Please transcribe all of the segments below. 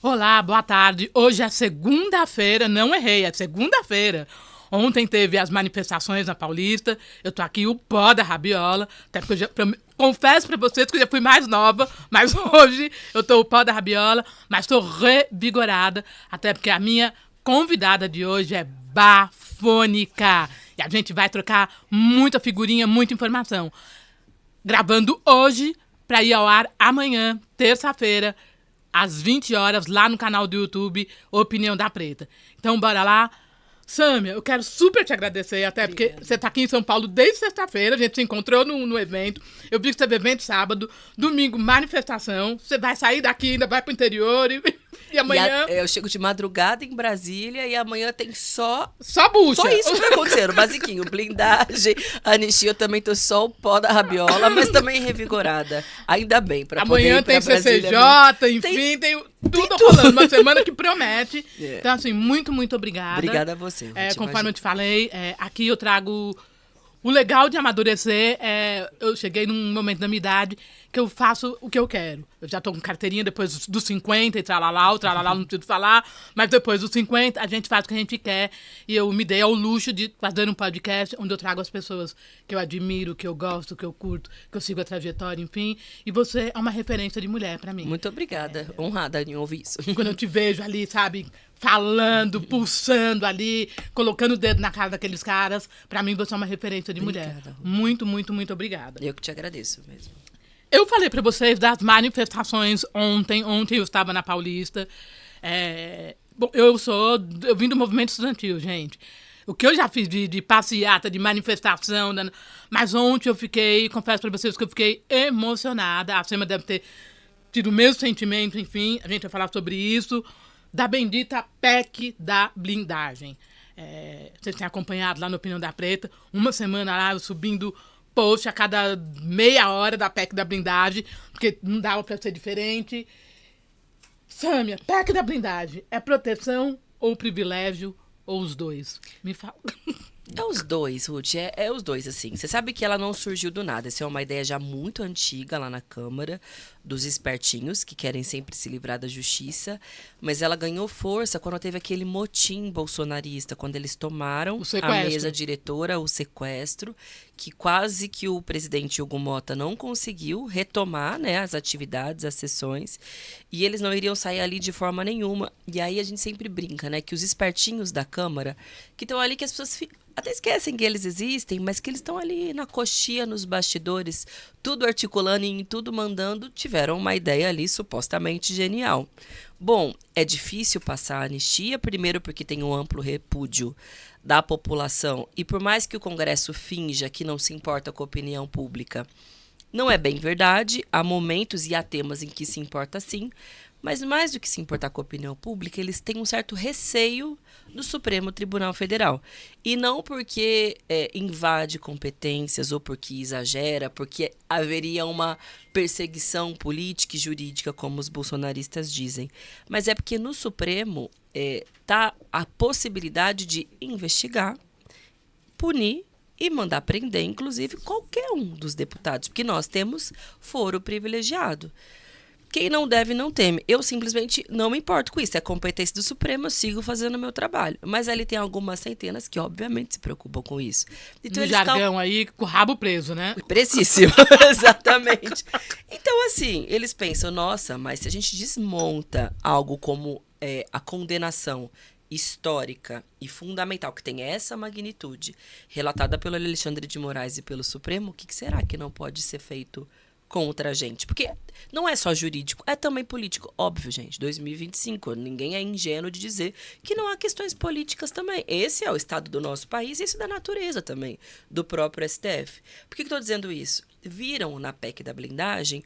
Olá, boa tarde. Hoje é segunda-feira, não errei, é segunda-feira. Ontem teve as manifestações na Paulista. Eu tô aqui, o pó da rabiola. Até porque confesso pra vocês que eu já fui mais nova, mas hoje eu tô o pó da rabiola, mas tô revigorada. Até porque a minha convidada de hoje é bafônica. E a gente vai trocar muita figurinha, muita informação. Gravando hoje para ir ao ar amanhã, terça-feira, às 20 horas, lá no canal do YouTube Opinião da Preta. Então, bora lá. Sâmia, eu quero super te agradecer, até porque você tá aqui em São Paulo desde sexta-feira, a gente se encontrou no evento. Eu vi que teve evento sábado, domingo, manifestação. Você vai sair daqui, ainda vai pro interior e amanhã... Eu chego de madrugada em Brasília e amanhã tem só bucha. Só isso que vai acontecer, o basiquinho. Blindagem, anistia, eu também tô só o pó da rabiola, mas também revigorada. Ainda bem, pra amanhã poder ir pra tem CCJ, Brasília. enfim, tem tudo rolando. Uma semana que promete. É. Então, assim, muito, muito obrigada. Obrigada a você. Conforme eu te falei, aqui eu trago... O legal de amadurecer é... Eu cheguei num momento da minha idade que eu faço o que eu quero. Eu já tô com carteirinha depois dos 50 e tralalau, não preciso falar. Mas depois dos 50, a gente faz o que a gente quer. E eu me dei ao luxo de fazer um podcast onde eu trago as pessoas que eu admiro, que eu gosto, que eu curto, que eu sigo a trajetória, enfim. E você é uma referência de mulher pra mim. Muito obrigada. Honrada em ouvir isso. Quando eu te vejo ali, sabe... falando, pulsando ali, colocando o dedo na cara daqueles caras. Pra mim, você é uma referência de mulher. Muito, muito, muito obrigada. Eu que te agradeço mesmo. Eu falei pra vocês das manifestações ontem. Ontem eu estava na Paulista. Bom, eu vim do movimento estudantil, gente. O que eu já fiz de passeata, de manifestação, mas ontem eu confesso pra vocês que eu fiquei emocionada. A Sema deve ter tido o mesmo sentimento, enfim, a gente vai falar sobre isso. Da bendita PEC da blindagem. Vocês têm acompanhado lá no Opinião da Preta, uma semana lá eu subindo post a cada meia hora da PEC da blindagem, porque não dava para ser diferente. Sâmia, PEC da blindagem é proteção ou privilégio ou os dois? Me fala. É os dois, Ruth, é os dois, assim. Você sabe que ela não surgiu do nada. Essa é uma ideia já muito antiga lá na Câmara, dos espertinhos, que querem sempre se livrar da justiça. Mas ela ganhou força quando teve aquele motim bolsonarista, quando eles tomaram a mesa diretora, o sequestro, que quase que o presidente Hugo Mota não conseguiu retomar, né, as atividades, as sessões, e eles não iriam sair ali de forma nenhuma. E aí a gente sempre brinca, né, que os espertinhos da Câmara, que estão ali, que as pessoas até esquecem que eles existem, mas que eles estão ali na coxia, nos bastidores, tudo articulando e tudo mandando, tiveram uma ideia ali supostamente genial. Bom, é difícil passar a anistia, primeiro porque tem um amplo repúdio da população, e por mais que o Congresso finja que não se importa com a opinião pública, não é bem verdade, há momentos e há temas em que se importa sim, mas mais do que se importar com a opinião pública, eles têm um certo receio do Supremo Tribunal Federal. E não porque invade competências ou porque exagera, porque haveria uma perseguição política e jurídica, como os bolsonaristas dizem. Mas é porque no Supremo está a possibilidade de investigar, punir e mandar prender, inclusive, qualquer um dos deputados, porque nós temos foro privilegiado. Quem não deve, não teme. Eu simplesmente não me importo com isso. É competência do Supremo, eu sigo fazendo o meu trabalho. Mas ali tem algumas centenas que, obviamente, se preocupam com isso. Então, no jargão aí, com o rabo preso, né? Precisíssimo, exatamente. Então, assim, eles pensam, nossa, mas se a gente desmonta algo como a condenação histórica e fundamental, que tem essa magnitude, relatada pelo Alexandre de Moraes e pelo Supremo, o que será que não pode ser feito contra a gente? Porque não é só jurídico, é também político. Óbvio, gente, 2025, ninguém é ingênuo de dizer que não há questões políticas também. Esse é o estado do nosso país e isso da natureza também, do próprio STF. Por que estou dizendo isso? Viram na PEC da blindagem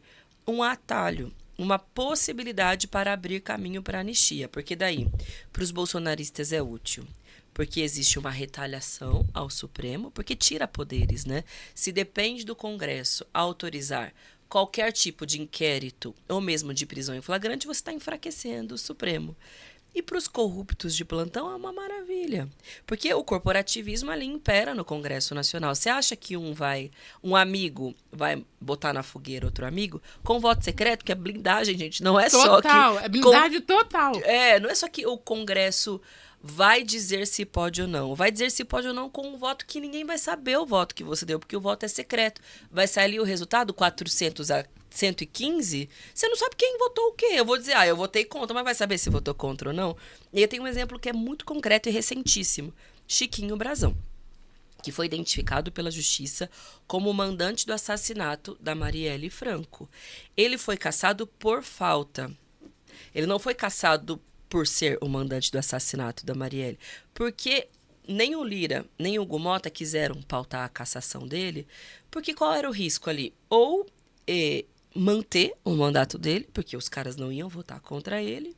um atalho, uma possibilidade para abrir caminho para a anistia. Porque daí, para os bolsonaristas é útil. Porque existe uma retaliação ao Supremo, porque tira poderes, né? Se depende do Congresso autorizar qualquer tipo de inquérito ou mesmo de prisão em flagrante, você está enfraquecendo o Supremo. E para os corruptos de plantão é uma maravilha. Porque o corporativismo ali impera no Congresso Nacional. Você acha que um amigo vai botar na fogueira outro amigo com voto secreto, que é blindagem, gente, não é só que... Total, é blindagem total. Não é só que o Congresso vai dizer se pode ou não. Vai dizer se pode ou não com um voto que ninguém vai saber o voto que você deu, porque o voto é secreto. Vai sair ali o resultado, 400 a 115, você não sabe quem votou o quê. Eu vou dizer, eu votei contra, mas vai saber se votou contra ou não. E eu tenho um exemplo que é muito concreto e recentíssimo. Chiquinho Brazão, que foi identificado pela justiça como o mandante do assassinato da Marielle Franco. Ele foi cassado por falta. Ele não foi cassado por ser o mandante do assassinato da Marielle, porque nem o Lira, nem o Hugo Mota quiseram pautar a cassação dele, porque qual era o risco ali? Ou manter o mandato dele, porque os caras não iam votar contra ele,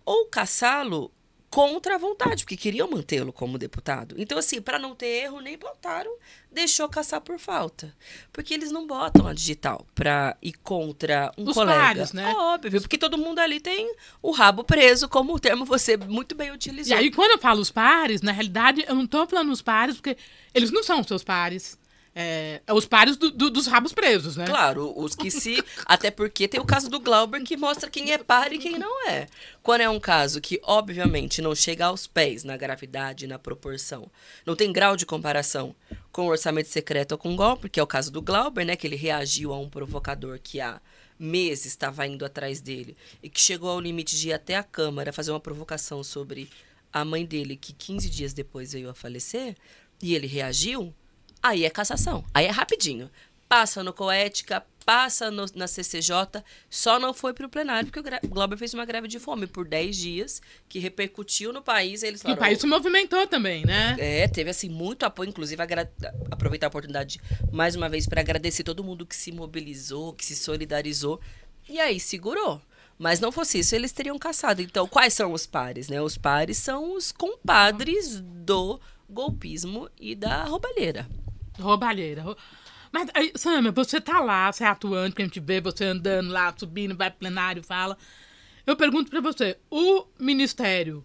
ou cassá-lo contra a vontade, porque queriam mantê-lo como deputado. Então, assim, para não ter erro, nem botaram, deixou caçar por falta. Porque eles não botam a digital para ir contra um colega. Pares, né? Óbvio, porque todo mundo ali tem o rabo preso, como o termo você muito bem utilizou. E aí, quando eu falo os pares, na realidade, eu não tô falando os pares, porque eles não são os seus pares. É os pares dos rabos presos, né? Claro, os que se... Até porque tem o caso do Glauber que mostra quem é par e quem não é. Quando é um caso que, obviamente, não chega aos pés na gravidade, na proporção, não tem grau de comparação com o orçamento secreto ou com o golpe, que é o caso do Glauber, né? Que ele reagiu a um provocador que há meses estava indo atrás dele e que chegou ao limite de ir até a Câmara fazer uma provocação sobre a mãe dele, que 15 dias depois veio a falecer, e ele reagiu. Aí é cassação, aí é rapidinho. Passa no Coética, passa na CCJ, só não foi para o plenário, porque o Glauber fez uma greve de fome por 10 dias, que repercutiu no país. Eles falaram, e o país se movimentou também, né? Teve assim muito apoio, inclusive aproveitar a oportunidade mais uma vez para agradecer todo mundo que se mobilizou, que se solidarizou, e aí segurou. Mas não fosse isso, eles teriam cassado. Então, quais são os pares, né? Os pares são os compadres do golpismo e da roubalheira. Roubalheira. Mas, aí, Sâmia, você tá lá, você é atuante, que a gente vê você andando lá, subindo, vai pro plenário, fala. Eu pergunto pra você, o ministério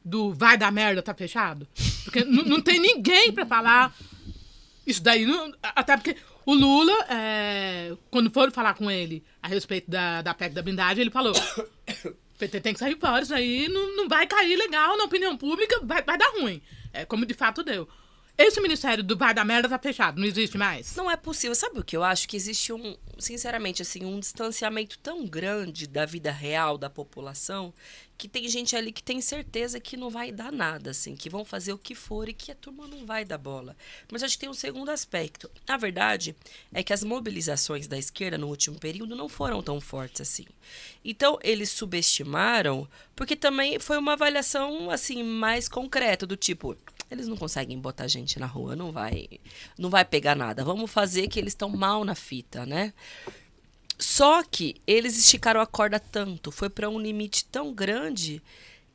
do vai dar merda tá fechado? Porque não tem ninguém pra falar isso daí. Até porque o Lula, quando foram falar com ele a respeito da PEC da blindagem, ele falou... O PT tem que sair fora, isso aí não vai cair legal na opinião pública, vai dar ruim. É como de fato deu. Esse ministério do vai da merda tá fechado, não existe mais? Não é possível. Sabe o que eu acho? Que existe sinceramente, assim, um distanciamento tão grande da vida real da população que tem gente ali que tem certeza que não vai dar nada, assim, que vão fazer o que for e que a turma não vai dar bola. Mas acho que tem um segundo aspecto. A verdade é que as mobilizações da esquerda no último período não foram tão fortes assim. Então, eles subestimaram, porque também foi uma avaliação, assim, mais concreta, do tipo... Eles não conseguem botar gente na rua, não vai pegar nada. Vamos fazer que eles estão mal na fita, né? Só que eles esticaram a corda tanto, foi para um limite tão grande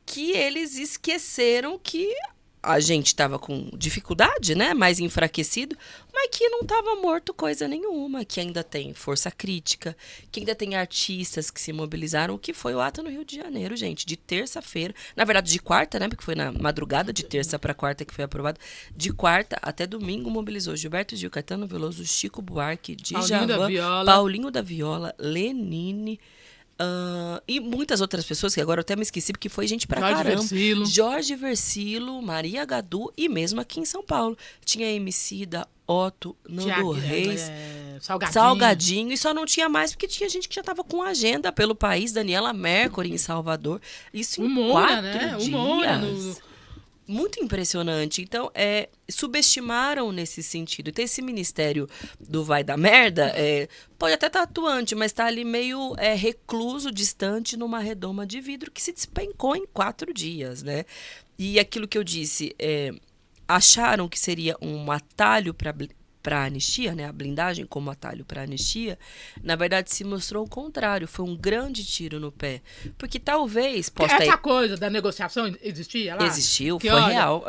que eles esqueceram que a gente estava com dificuldade, né? Mais enfraquecido, mas que não estava morto coisa nenhuma, que ainda tem força crítica, que ainda tem artistas que se mobilizaram, o que foi o ato no Rio de Janeiro, gente, de terça-feira, na verdade de quarta, né? Porque foi na madrugada de terça para quarta que foi aprovado. De quarta até domingo mobilizou Gilberto Gil, Caetano Veloso, Chico Buarque, Djavan, Paulinho da Viola, Lenine... e muitas outras pessoas, que agora eu até me esqueci, porque foi gente pra caramba. Jorge Versilo, Maria Gadu, e mesmo aqui em São Paulo. Tinha Emicida, Otto, Nando Reis, Salgadinho, e só não tinha mais porque tinha gente que já tava com agenda pelo país, Daniela Mercury em Salvador. Isso em 4 dias. Muito impressionante. Então, subestimaram nesse sentido. Então, esse ministério do vai da merda pode até estar atuante, mas está ali meio recluso, distante, numa redoma de vidro que se despencou em 4 dias, né? E aquilo que eu disse, acharam que seria um atalho para a anistia, né? A blindagem como atalho para a anistia, na verdade se mostrou o contrário, foi um grande tiro no pé, porque talvez essa coisa da negociação existia lá? Existiu, foi real.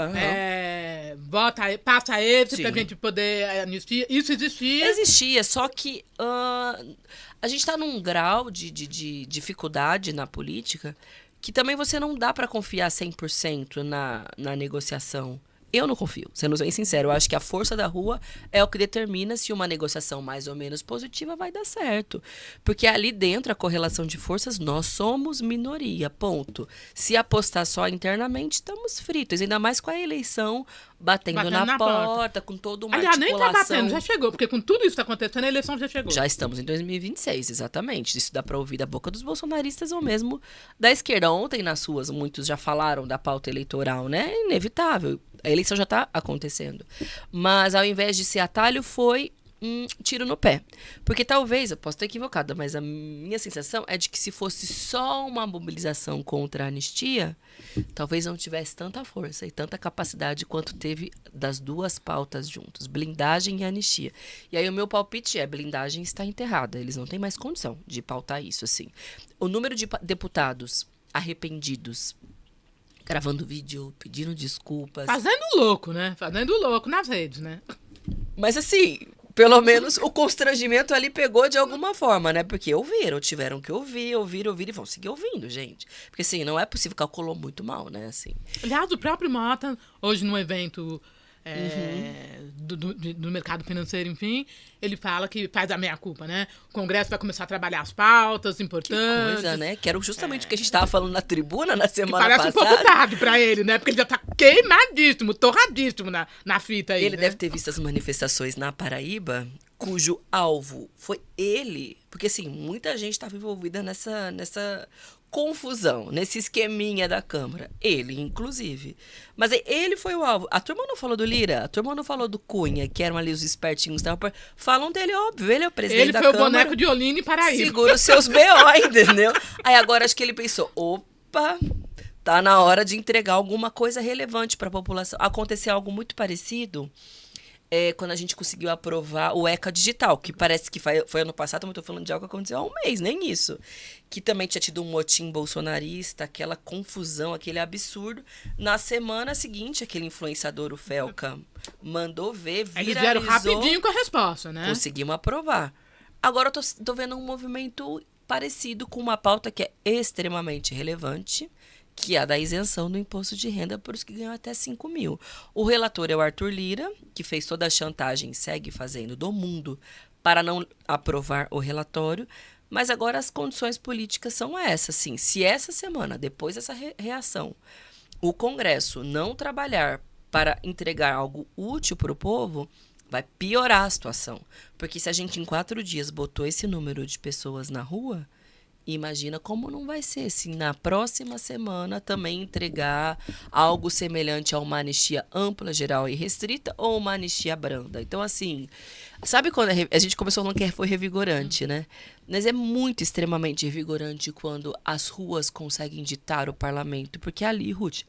Passa esse pra gente poder anistia, isso existia, só que a gente está num grau de dificuldade na política que também você não dá para confiar 100% na negociação. Eu não confio, sendo bem sincero. Eu acho que a força da rua é o que determina se uma negociação mais ou menos positiva vai dar certo. Porque ali dentro, a correlação de forças, nós somos minoria, ponto. Se apostar só internamente, estamos fritos. Ainda mais com a eleição batendo na porta, com toda uma Aliás, articulação. nem tá batendo, já chegou. Porque com tudo isso que tá acontecendo, a eleição já chegou. Já estamos em 2026, exatamente. Isso dá para ouvir da boca dos bolsonaristas ou mesmo da esquerda. Ontem, nas ruas, muitos já falaram da pauta eleitoral, né? É inevitável. A eleição já está acontecendo. Mas, ao invés de ser atalho, foi um tiro no pé. Porque talvez, eu posso estar equivocada, mas a minha sensação é de que se fosse só uma mobilização contra a anistia, talvez não tivesse tanta força e tanta capacidade quanto teve das duas pautas juntos, blindagem e anistia. E aí o meu palpite é, blindagem está enterrada, eles não têm mais condição de pautar isso, assim. O número de deputados arrependidos, gravando vídeo, pedindo desculpas. Fazendo louco, né? Fazendo louco nas redes, né? Mas assim, pelo menos o constrangimento ali pegou de alguma forma, né? Porque tiveram que ouvir e vão seguir ouvindo, gente. Porque assim, não é possível, calculou muito mal, né? Assim. Aliás, o próprio Mota, hoje num evento do mercado financeiro, enfim, ele fala que faz a meia-culpa, né? O Congresso vai começar a trabalhar as pautas importantes. Que coisa, né? Que era justamente o que a gente estava falando na tribuna na semana passada. Parece um pouco tarde pra ele, né? Porque ele já tá queimadíssimo, torradíssimo na fita aí, Ele né? deve ter visto as manifestações na Paraíba, cujo alvo foi ele. Porque, assim, muita gente estava envolvida nessa confusão, nesse esqueminha da Câmara. Ele, inclusive. Mas ele foi o alvo. A turma não falou do Lira, a turma não falou do Cunha, que eram ali os espertinhos. Falam dele, óbvio. Ele é o presidente da Câmara. Ele foi o boneco de Oline e Paraíba. Segura os seus BO, entendeu? Aí agora acho que ele pensou, opa, tá na hora de entregar alguma coisa relevante para a população. Aconteceu algo muito parecido quando a gente conseguiu aprovar o ECA digital, que parece que foi ano passado, mas eu tô falando de algo que aconteceu há um mês, nem isso. Que também tinha tido um motim bolsonarista, aquela confusão, aquele absurdo. Na semana seguinte, aquele influenciador, o Felca, mandou ver, viralizou. Eles vieram rapidinho com a resposta, né? Conseguimos aprovar. Agora eu tô vendo um movimento parecido com uma pauta que é extremamente relevante, que é a da isenção do imposto de renda para os que ganham até 5 mil. O relator é o Arthur Lira, que fez toda a chantagem, segue fazendo, do mundo para não aprovar o relatório, mas agora as condições políticas são essas, sim. Se essa semana, depois dessa reação, o Congresso não trabalhar para entregar algo útil para o povo, vai piorar a situação. Porque se a gente em 4 dias botou esse número de pessoas na rua, imagina como não vai ser se na próxima semana também entregar algo semelhante a uma anistia ampla, geral e restrita ou uma anistia branda. Então, assim, sabe quando a gente começou falando que foi revigorante, né? Mas é muito extremamente revigorante quando as ruas conseguem ditar o parlamento. Porque ali, Ruth,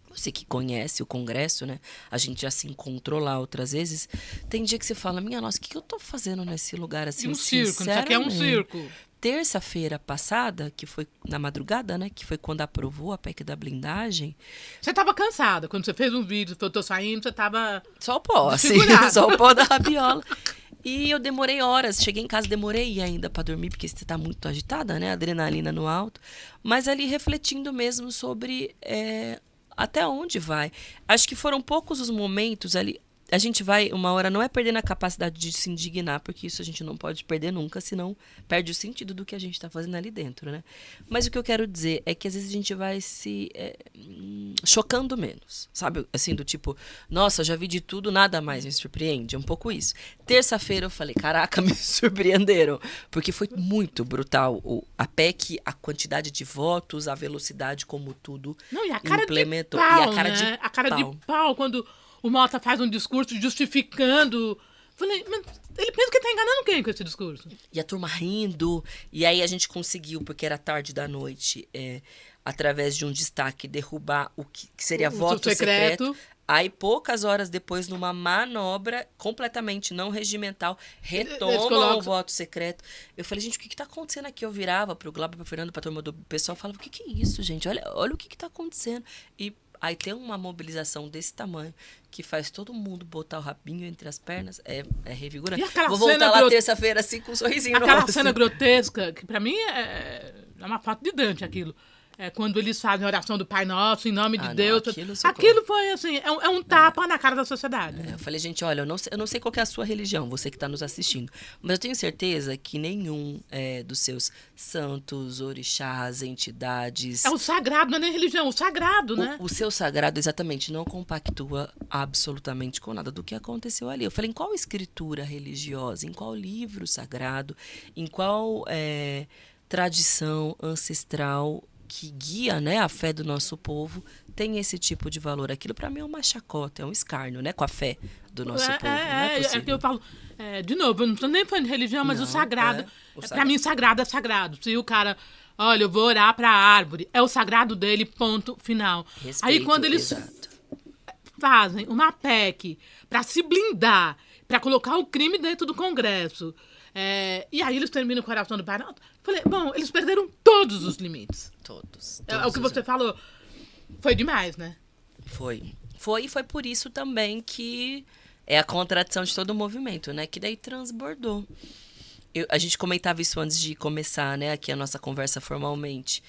você que conhece o Congresso, né? A gente já se encontrou lá outras vezes. Tem dia que você fala, minha nossa, o que eu tô fazendo nesse lugar assim? Um circo, isso aqui é um circo. Terça-feira passada, que foi na madrugada, né? Que foi quando aprovou a PEC da blindagem. Você tava cansada. Quando você fez um vídeo, eu tô saindo, você tava... Só o pó, assim. Só o pó da rabiola. E eu demorei horas. Cheguei em casa, demorei ainda pra dormir, porque você tá muito agitada, né? Adrenalina no alto. Mas ali refletindo mesmo sobre até onde vai. Acho que foram poucos os momentos ali. A gente vai, uma hora, não é perdendo a capacidade de se indignar, porque isso a gente não pode perder nunca, senão perde o sentido do que a gente está fazendo ali dentro, né? Mas o que eu quero dizer é que às vezes a gente vai se chocando menos, sabe? Assim, do tipo, nossa, já vi de tudo, nada mais me surpreende. É um pouco isso. Terça-feira eu falei, caraca, me surpreenderam, porque foi muito brutal a PEC, a quantidade de votos, a velocidade como tudo não, e a cara implementou. De pau, e a cara, né? de a cara pau. de pau, quando o Mota faz um discurso justificando. Falei, mas ele pensa que tá enganando quem com esse discurso? E a turma rindo. E aí a gente conseguiu, porque era tarde da noite, através de um destaque, derrubar o que seria voto secreto. Aí, poucas horas depois, numa manobra completamente não regimental, retomam o voto secreto. Eu falei, gente, o que tá acontecendo aqui? Eu virava pro Glauber, pro Fernando, pra turma do pessoal, falava, o que é isso, gente? Olha o que tá acontecendo. E aí tem uma mobilização desse tamanho que faz todo mundo botar o rabinho entre as pernas, é revigorante. Vou voltar lá terça-feira assim com um sorrisinho no rosto. Aquela cena grotesca, que pra mim é uma foto de Dante aquilo. quando eles fazem a oração do Pai Nosso, em nome de Não, Deus. aquilo Aquilo foi, assim, é um tapa na cara da sociedade. Eu falei, gente, olha, eu não sei qual que é a sua religião, você que está nos assistindo, mas eu tenho certeza que nenhum dos seus santos, orixás, entidades... É o sagrado, não é nem religião, o sagrado, né? O seu sagrado, exatamente, não compactua absolutamente com nada do que aconteceu ali. Eu falei, em qual escritura religiosa, em qual livro sagrado, em qual tradição ancestral que guia, né, a fé do nosso povo, tem esse tipo de valor. Aquilo para mim é uma chacota, é um escárnio, né, com a fé do nosso povo. Não é possível. Que eu falo, de novo, eu não estou nem falando de religião, mas o sagrado, para mim, sagrado é sagrado. Se o cara, olha, eu vou orar para a árvore, é o sagrado dele, ponto final. Respeito, aí quando eles fazem uma PEC para se blindar, para colocar o crime dentro do Congresso, e aí eles terminam com a oração do Pai Nosso, falei, bom, eles perderam todos os limites. Todos É o que você falou. Foi demais, né? Foi. E foi por isso também que é a contradição de todo o movimento, né? Que daí transbordou. A gente comentava isso antes de começar, né? Aqui a nossa conversa formalmente.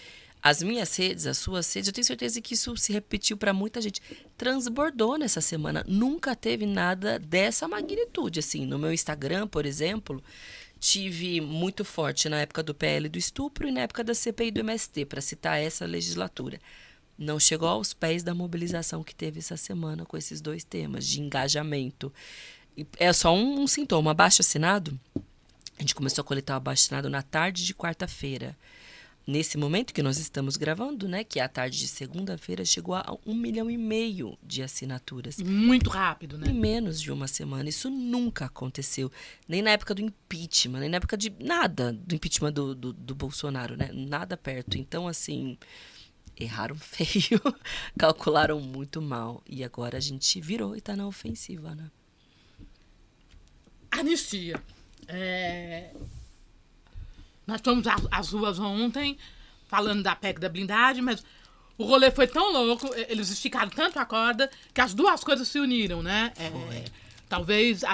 As minhas redes, as suas redes, eu tenho certeza que isso se repetiu para muita gente. Transbordou nessa semana. Nunca teve nada dessa magnitude, assim. No meu Instagram, por exemplo, tive muito forte na época do PL do estupro e na época da CPI do MST, para citar essa legislatura. Não chegou aos pés da mobilização que teve essa semana com esses dois temas, de engajamento. É só um sintoma. Abaixo-assinado, a gente começou a coletar o abaixo-assinado na tarde de quarta-feira. Nesse momento que nós estamos gravando, né, que é a tarde de segunda-feira, chegou a 1,5 milhão de assinaturas. Muito rápido, né? Em menos de uma semana. Isso nunca aconteceu. Nem na época do impeachment, nem na época de nada, do impeachment do Bolsonaro, né? Nada perto. Então, assim, erraram feio, calcularam muito mal. E agora a gente virou e tá na ofensiva, né? Anistia. Nós fomos às ruas ontem, falando da PEC da blindagem, mas o rolê foi tão louco, eles esticaram tanto a corda, que as duas coisas se uniram, né? Talvez...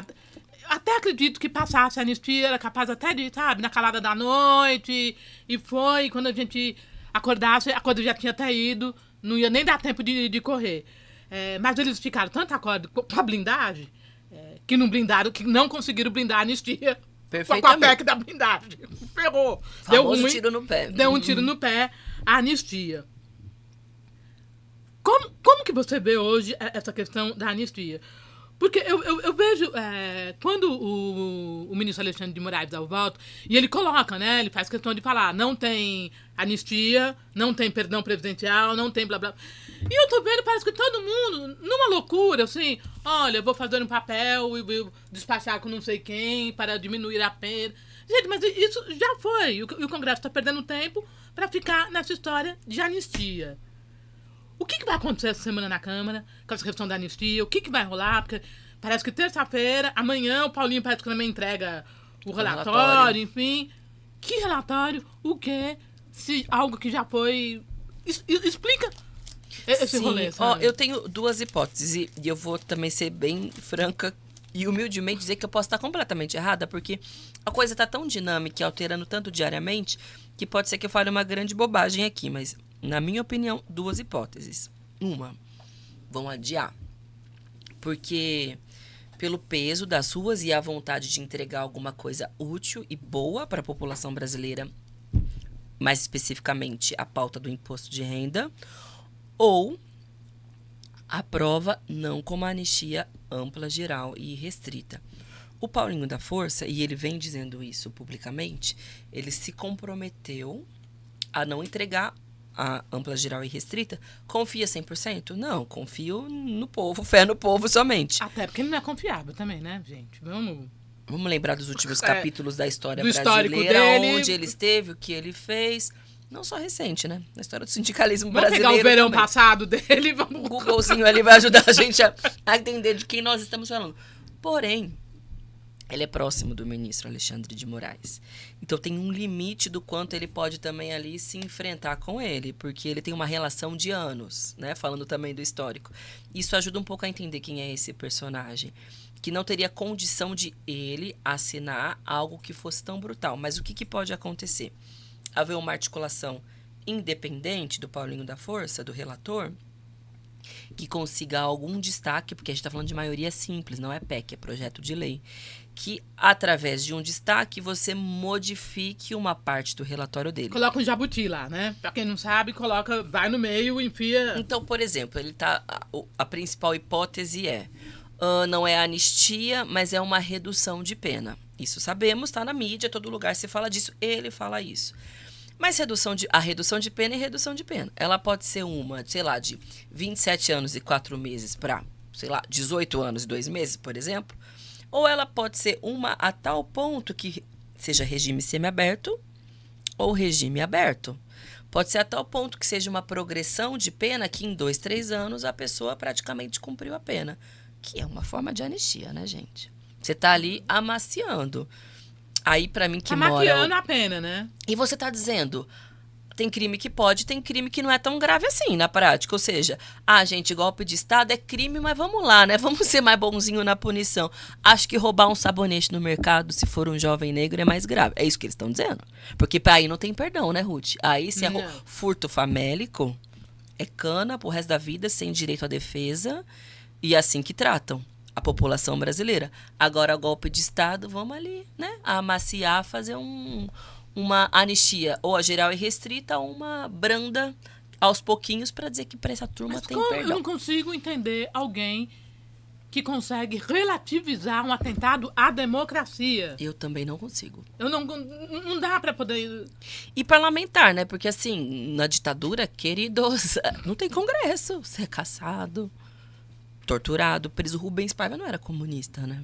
Até acredito que passasse a anistia, era capaz até de, sabe, na calada da noite, e foi, quando a gente acordasse, a corda já tinha até ido, não ia nem dar tempo de correr. Mas eles esticaram tanto a corda com a blindagem, que não blindaram, que não conseguiram blindar a anistia. Com a PEC da blindagem. Ferrou. Deu um tiro no pé. Deu um tiro no pé, a anistia. Como que você vê hoje essa questão da anistia? Porque eu vejo, quando o ministro Alexandre de Moraes dá o voto, e ele coloca, né, ele faz questão de falar, não tem anistia, não tem perdão presidencial, não tem blá blá. E eu tô vendo, parece que todo mundo, numa loucura, assim, olha, eu vou fazer um papel e vou despachar com não sei quem para diminuir a pena. Gente, mas isso já foi. E o Congresso está perdendo tempo para ficar nessa história de anistia. O que vai acontecer essa semana na Câmara com essa questão da anistia? O que vai rolar? Porque parece que terça-feira, amanhã, o Paulinho parece que também entrega o relatório, enfim. Que relatório? O quê? Se algo que já foi... Explica esse rolê. Eu tenho duas hipóteses e eu vou também ser bem franca e humildemente dizer que eu posso estar completamente errada, porque a coisa está tão dinâmica e alterando tanto diariamente que pode ser que eu fale uma grande bobagem aqui, mas, na minha opinião, duas hipóteses. Uma, vão adiar, porque pelo peso das ruas e a vontade de entregar alguma coisa útil e boa para a população brasileira, mais especificamente a pauta do imposto de renda, ou aprova não com uma anistia ampla, geral e restrita. O Paulinho da Força, e ele vem dizendo isso publicamente, ele se comprometeu a não entregar a ampla, geral e restrita. Confia 100%? Não, confio no povo, fé no povo somente. Até porque ele não é confiável também, né, gente? Vamos lembrar dos últimos capítulos da história do brasileira, dele, onde ele esteve, o que ele fez. Não só recente, né? Na história do sindicalismo vamos brasileiro. Vamos pegar o verão também. Passado dele, vamos... O Googlezinho ali vai ajudar a gente a entender de quem nós estamos falando. Porém, ele é próximo do ministro Alexandre de Moraes. Então tem um limite do quanto ele pode também ali se enfrentar com ele, porque ele tem uma relação de anos, né? Falando também do histórico. Isso ajuda um pouco a entender quem é esse personagem, que não teria condição de ele assinar algo que fosse tão brutal. Mas o que pode acontecer? Haver uma articulação independente do Paulinho da Força, do relator, que consiga algum destaque, porque a gente está falando de maioria simples, não é PEC, é projeto de lei, que através de um destaque você modifique uma parte do relatório dele. Coloca um jabuti lá, né? Pra quem não sabe, coloca, vai no meio, enfia... Então, por exemplo, a principal hipótese não é anistia, mas é uma redução de pena. Isso sabemos, está na mídia, todo lugar se fala disso, ele fala isso. Mas a redução de pena é redução de pena. Ela pode ser uma, sei lá, de 27 anos e 4 meses para, sei lá, 18 anos e 2 meses, por exemplo. Ou ela pode ser uma a tal ponto que seja regime semiaberto ou regime aberto. Pode ser a tal ponto que seja uma progressão de pena que em 2, 3 anos a pessoa praticamente cumpriu a pena. Que é uma forma de anistia, né, gente? Você está ali amaciando. Aí, pra mim, que tá mora... maquiando a pena, né? E você tá dizendo, tem crime que pode, tem crime que não é tão grave assim, na prática. Ou seja, gente, golpe de Estado é crime, mas vamos lá, né? Vamos ser mais bonzinho na punição. Acho que roubar um sabonete no mercado, se for um jovem negro, é mais grave. É isso que eles estão dizendo. Porque aí não tem perdão, né, Ruth? Aí, se é furto famélico, é cana pro resto da vida, sem direito à defesa, e é assim que tratam a população brasileira. Agora, golpe de Estado, vamos ali, né? Amaciar, fazer uma anistia, ou a geral e restrita, ou uma branda aos pouquinhos, para dizer que para essa turma tem perdão. Eu não consigo entender alguém que consegue relativizar um atentado à democracia. Eu também não consigo. Não dá para poder... E parlamentar, né? Porque, assim, na ditadura, queridos, não tem congresso. Você é caçado, torturado, preso. Rubens Paiva não era comunista, né?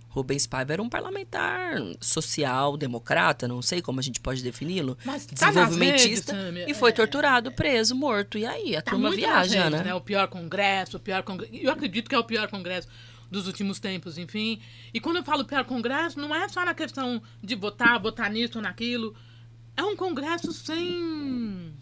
Rubens Paiva era um parlamentar social, democrata, não sei como a gente pode defini-lo, desenvolvimentista, e foi torturado, preso, morto. E aí, a turma viaja, redes, né? O pior congresso, eu acredito que é o pior congresso dos últimos tempos, enfim. E quando eu falo pior congresso, não é só na questão de votar nisso ou naquilo. É um congresso sem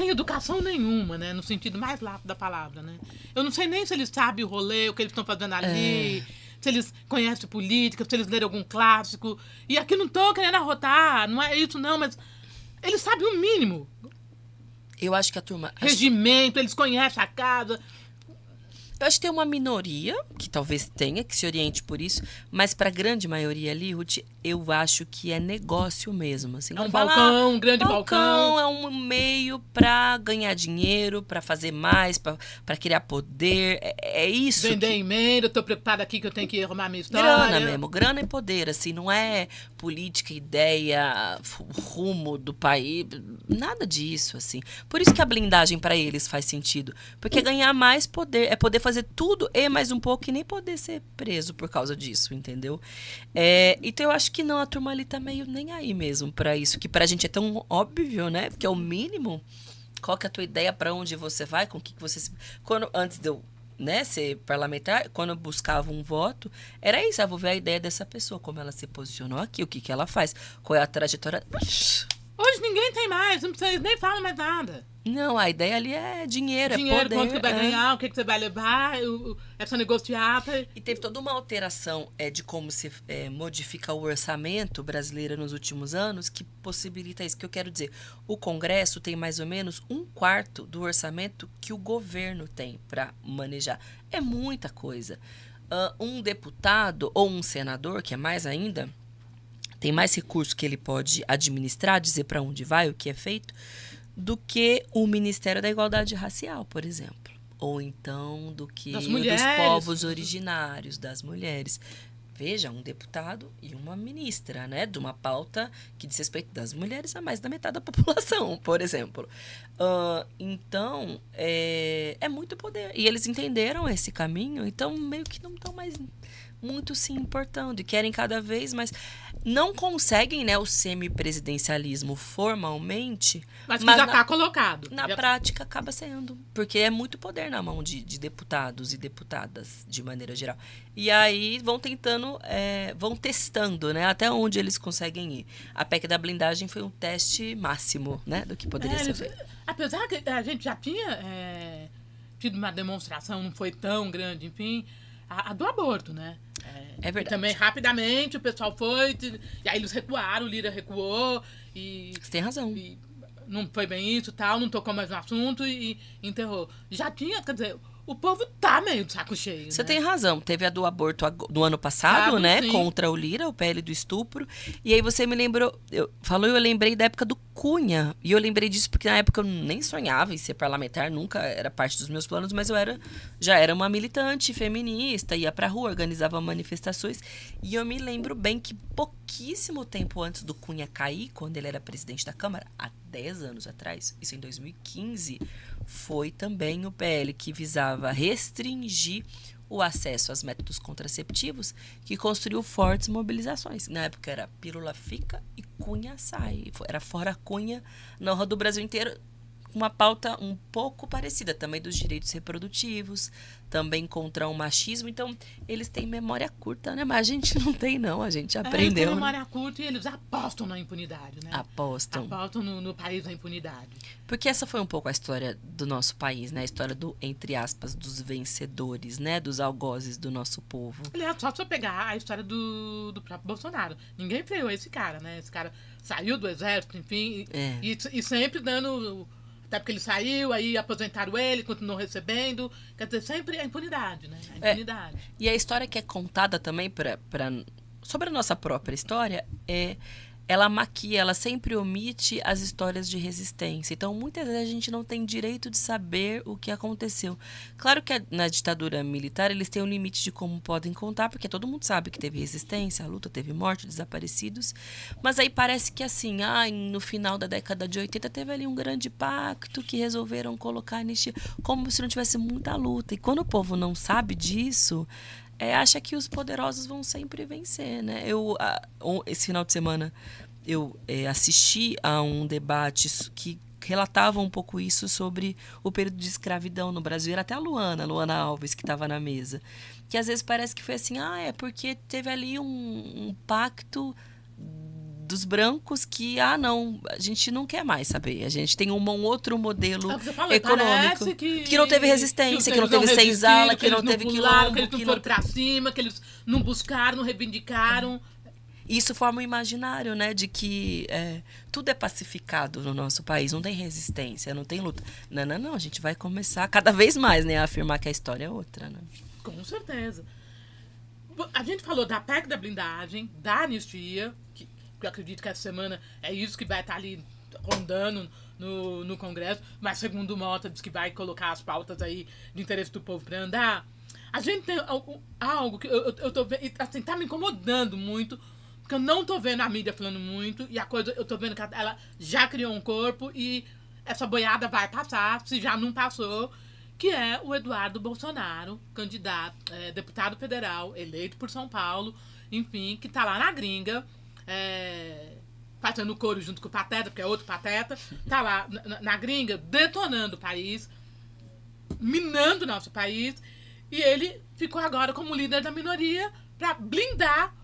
educação nenhuma, né? No sentido mais lato da palavra, né? Eu não sei nem se eles sabem o rolê, o que eles estão fazendo ali, se eles conhecem política, se eles leram algum clássico. E aqui não estou querendo arrotar, não é isso não, mas eles sabem o mínimo. Eu acho que a turma... Regimento, eles conhecem a casa... Eu acho que tem uma minoria, que talvez tenha, que se oriente por isso, mas para a grande maioria ali, Ruth, eu acho que é negócio mesmo. Assim, é um balcão, um grande balcão. É um meio para ganhar dinheiro, para fazer mais, para criar poder. É isso. Vender emenda, eu tô preocupada aqui que eu tenho que arrumar minha história. Grana mesmo, grana e poder, assim, não é política, ideia, rumo do país, nada disso, assim. Por isso que a blindagem para eles faz sentido, porque ganhar mais poder, é poder fazer tudo e mais um pouco e nem poder ser preso por causa disso, entendeu? Então eu acho que não, a turma ali tá meio nem aí mesmo pra isso, que pra gente é tão óbvio, né? Porque é o mínimo. Qual que é a tua ideia, pra onde você vai, com o que você... Antes de eu, né, ser parlamentar, quando eu buscava um voto, era isso, eu vou ver a ideia dessa pessoa, como ela se posicionou aqui, o que ela faz, qual é a trajetória... Hoje ninguém tem mais, não precisa, nem fala mais nada. Não, a ideia ali é dinheiro, é poder. Quanto que vai ganhar, o que você vai levar, essa negociata. E teve toda uma alteração de como se modifica o orçamento brasileiro nos últimos anos, que possibilita isso. Que eu quero dizer, o Congresso tem mais ou menos 1/4 do orçamento que o governo tem para manejar. É muita coisa. Um deputado ou um senador, que é mais ainda, tem mais recursos que ele pode administrar, dizer para onde vai, o que é feito, do que o Ministério da Igualdade Racial, por exemplo. Ou então do que dos povos originários, das mulheres. Veja, um deputado e uma ministra, né? De uma pauta que diz respeito das mulheres a mais da metade da população, por exemplo. Então, é muito poder. E eles entenderam esse caminho, então meio que não estão mais muito se importando e querem cada vez mais... Não conseguem, né, o semipresidencialismo formalmente, mas que já está colocado. Na prática acaba sendo, porque é muito poder na mão de deputados e deputadas, de maneira geral. E aí vão tentando, vão testando, né, até onde eles conseguem ir. A PEC da blindagem foi um teste máximo, né, do que poderia ser feito. Apesar que a gente já tinha tido uma demonstração, não foi tão grande, enfim, a do aborto, né? É verdade. E também, rapidamente, o pessoal foi... E aí eles recuaram, o Lira recuou. Você tem razão. não foi bem isso, tal, não tocou mais no assunto e enterrou. Já tinha, quer dizer, o povo tá meio de saco cheio, Você né? tem razão. Teve a do aborto do ano passado, né? Sim. Contra o Lira, o PL do estupro. E aí você me lembrou... Falou e eu lembrei da época do Cunha. E eu lembrei disso porque na época eu nem sonhava em ser parlamentar. Nunca era parte dos meus planos. Mas eu já era uma militante feminista. Ia pra rua, organizava manifestações. E eu me lembro bem que pouquíssimo tempo antes do Cunha cair, quando ele era presidente da Câmara, há 10 anos atrás, isso em 2015, foi também o PL que visava restringir o acesso aos métodos contraceptivos, que construiu fortes mobilizações. Na época era pílula fica e Cunha sai. Era fora Cunha na rua do Brasil inteiro, uma pauta um pouco parecida, também dos direitos reprodutivos, também contra o machismo. Então, eles têm memória curta, né? Mas a gente não tem, não. A gente aprendeu. Eles têm memória curta e eles apostam na impunidade, né? Apostam no país da impunidade. Porque essa foi um pouco a história do nosso país, né? A história do, entre aspas, dos vencedores, né? Dos algozes do nosso povo. Aliás, só pra pegar a história do próprio Bolsonaro. Ninguém freou esse cara, né? Esse cara saiu do exército, enfim, e sempre dando... Até porque ele saiu, aí aposentaram ele, continuou recebendo. Quer dizer, sempre a impunidade, né? A impunidade. E a história que é contada também sobre a nossa própria história ela maquia, ela sempre omite as histórias de resistência. Então, muitas vezes a gente não tem direito de saber o que aconteceu. Claro que na ditadura militar eles têm um limite de como podem contar, porque todo mundo sabe que teve resistência, a luta, teve morte, desaparecidos. Mas aí parece que assim, no final da década de 80 teve ali um grande pacto que resolveram colocar anistia, como se não tivesse muita luta. E quando o povo não sabe disso, acha que os poderosos vão sempre vencer, né? Esse final de semana eu assisti a um debate que relatava um pouco isso sobre o período de escravidão no Brasil. Era até a Luana Alves, que estava na mesa. Que às vezes parece que foi assim, é porque teve ali um pacto dos brancos que, não, a gente não quer mais saber. A gente tem um outro modelo econômico que não teve resistência, que não teve senzala, que não teve quilombo. Que eles não foram pra cima, que eles não buscaram, não reivindicaram. Isso forma um imaginário, né, de que tudo é pacificado no nosso país, não tem resistência, não tem luta. Não, a gente vai começar cada vez mais, né, a afirmar que a história é outra, né? Com certeza. A gente falou da PEC da blindagem, da anistia, que eu acredito que essa semana é isso que vai estar ali rondando no Congresso, mas segundo o Mota diz que vai colocar as pautas aí de interesse do povo para andar. A gente tem algo que eu tô vendo, assim, tá me incomodando muito, porque eu não tô vendo a mídia falando muito, e a coisa, eu tô vendo que ela já criou um corpo e essa boiada vai passar, se já não passou, que é o Eduardo Bolsonaro, candidato, deputado federal, eleito por São Paulo, enfim, que tá lá na gringa, fazendo coro junto com o Pateta, porque é outro Pateta, tá lá na gringa, detonando o país, minando o nosso país, e ele ficou agora como líder da minoria para blindar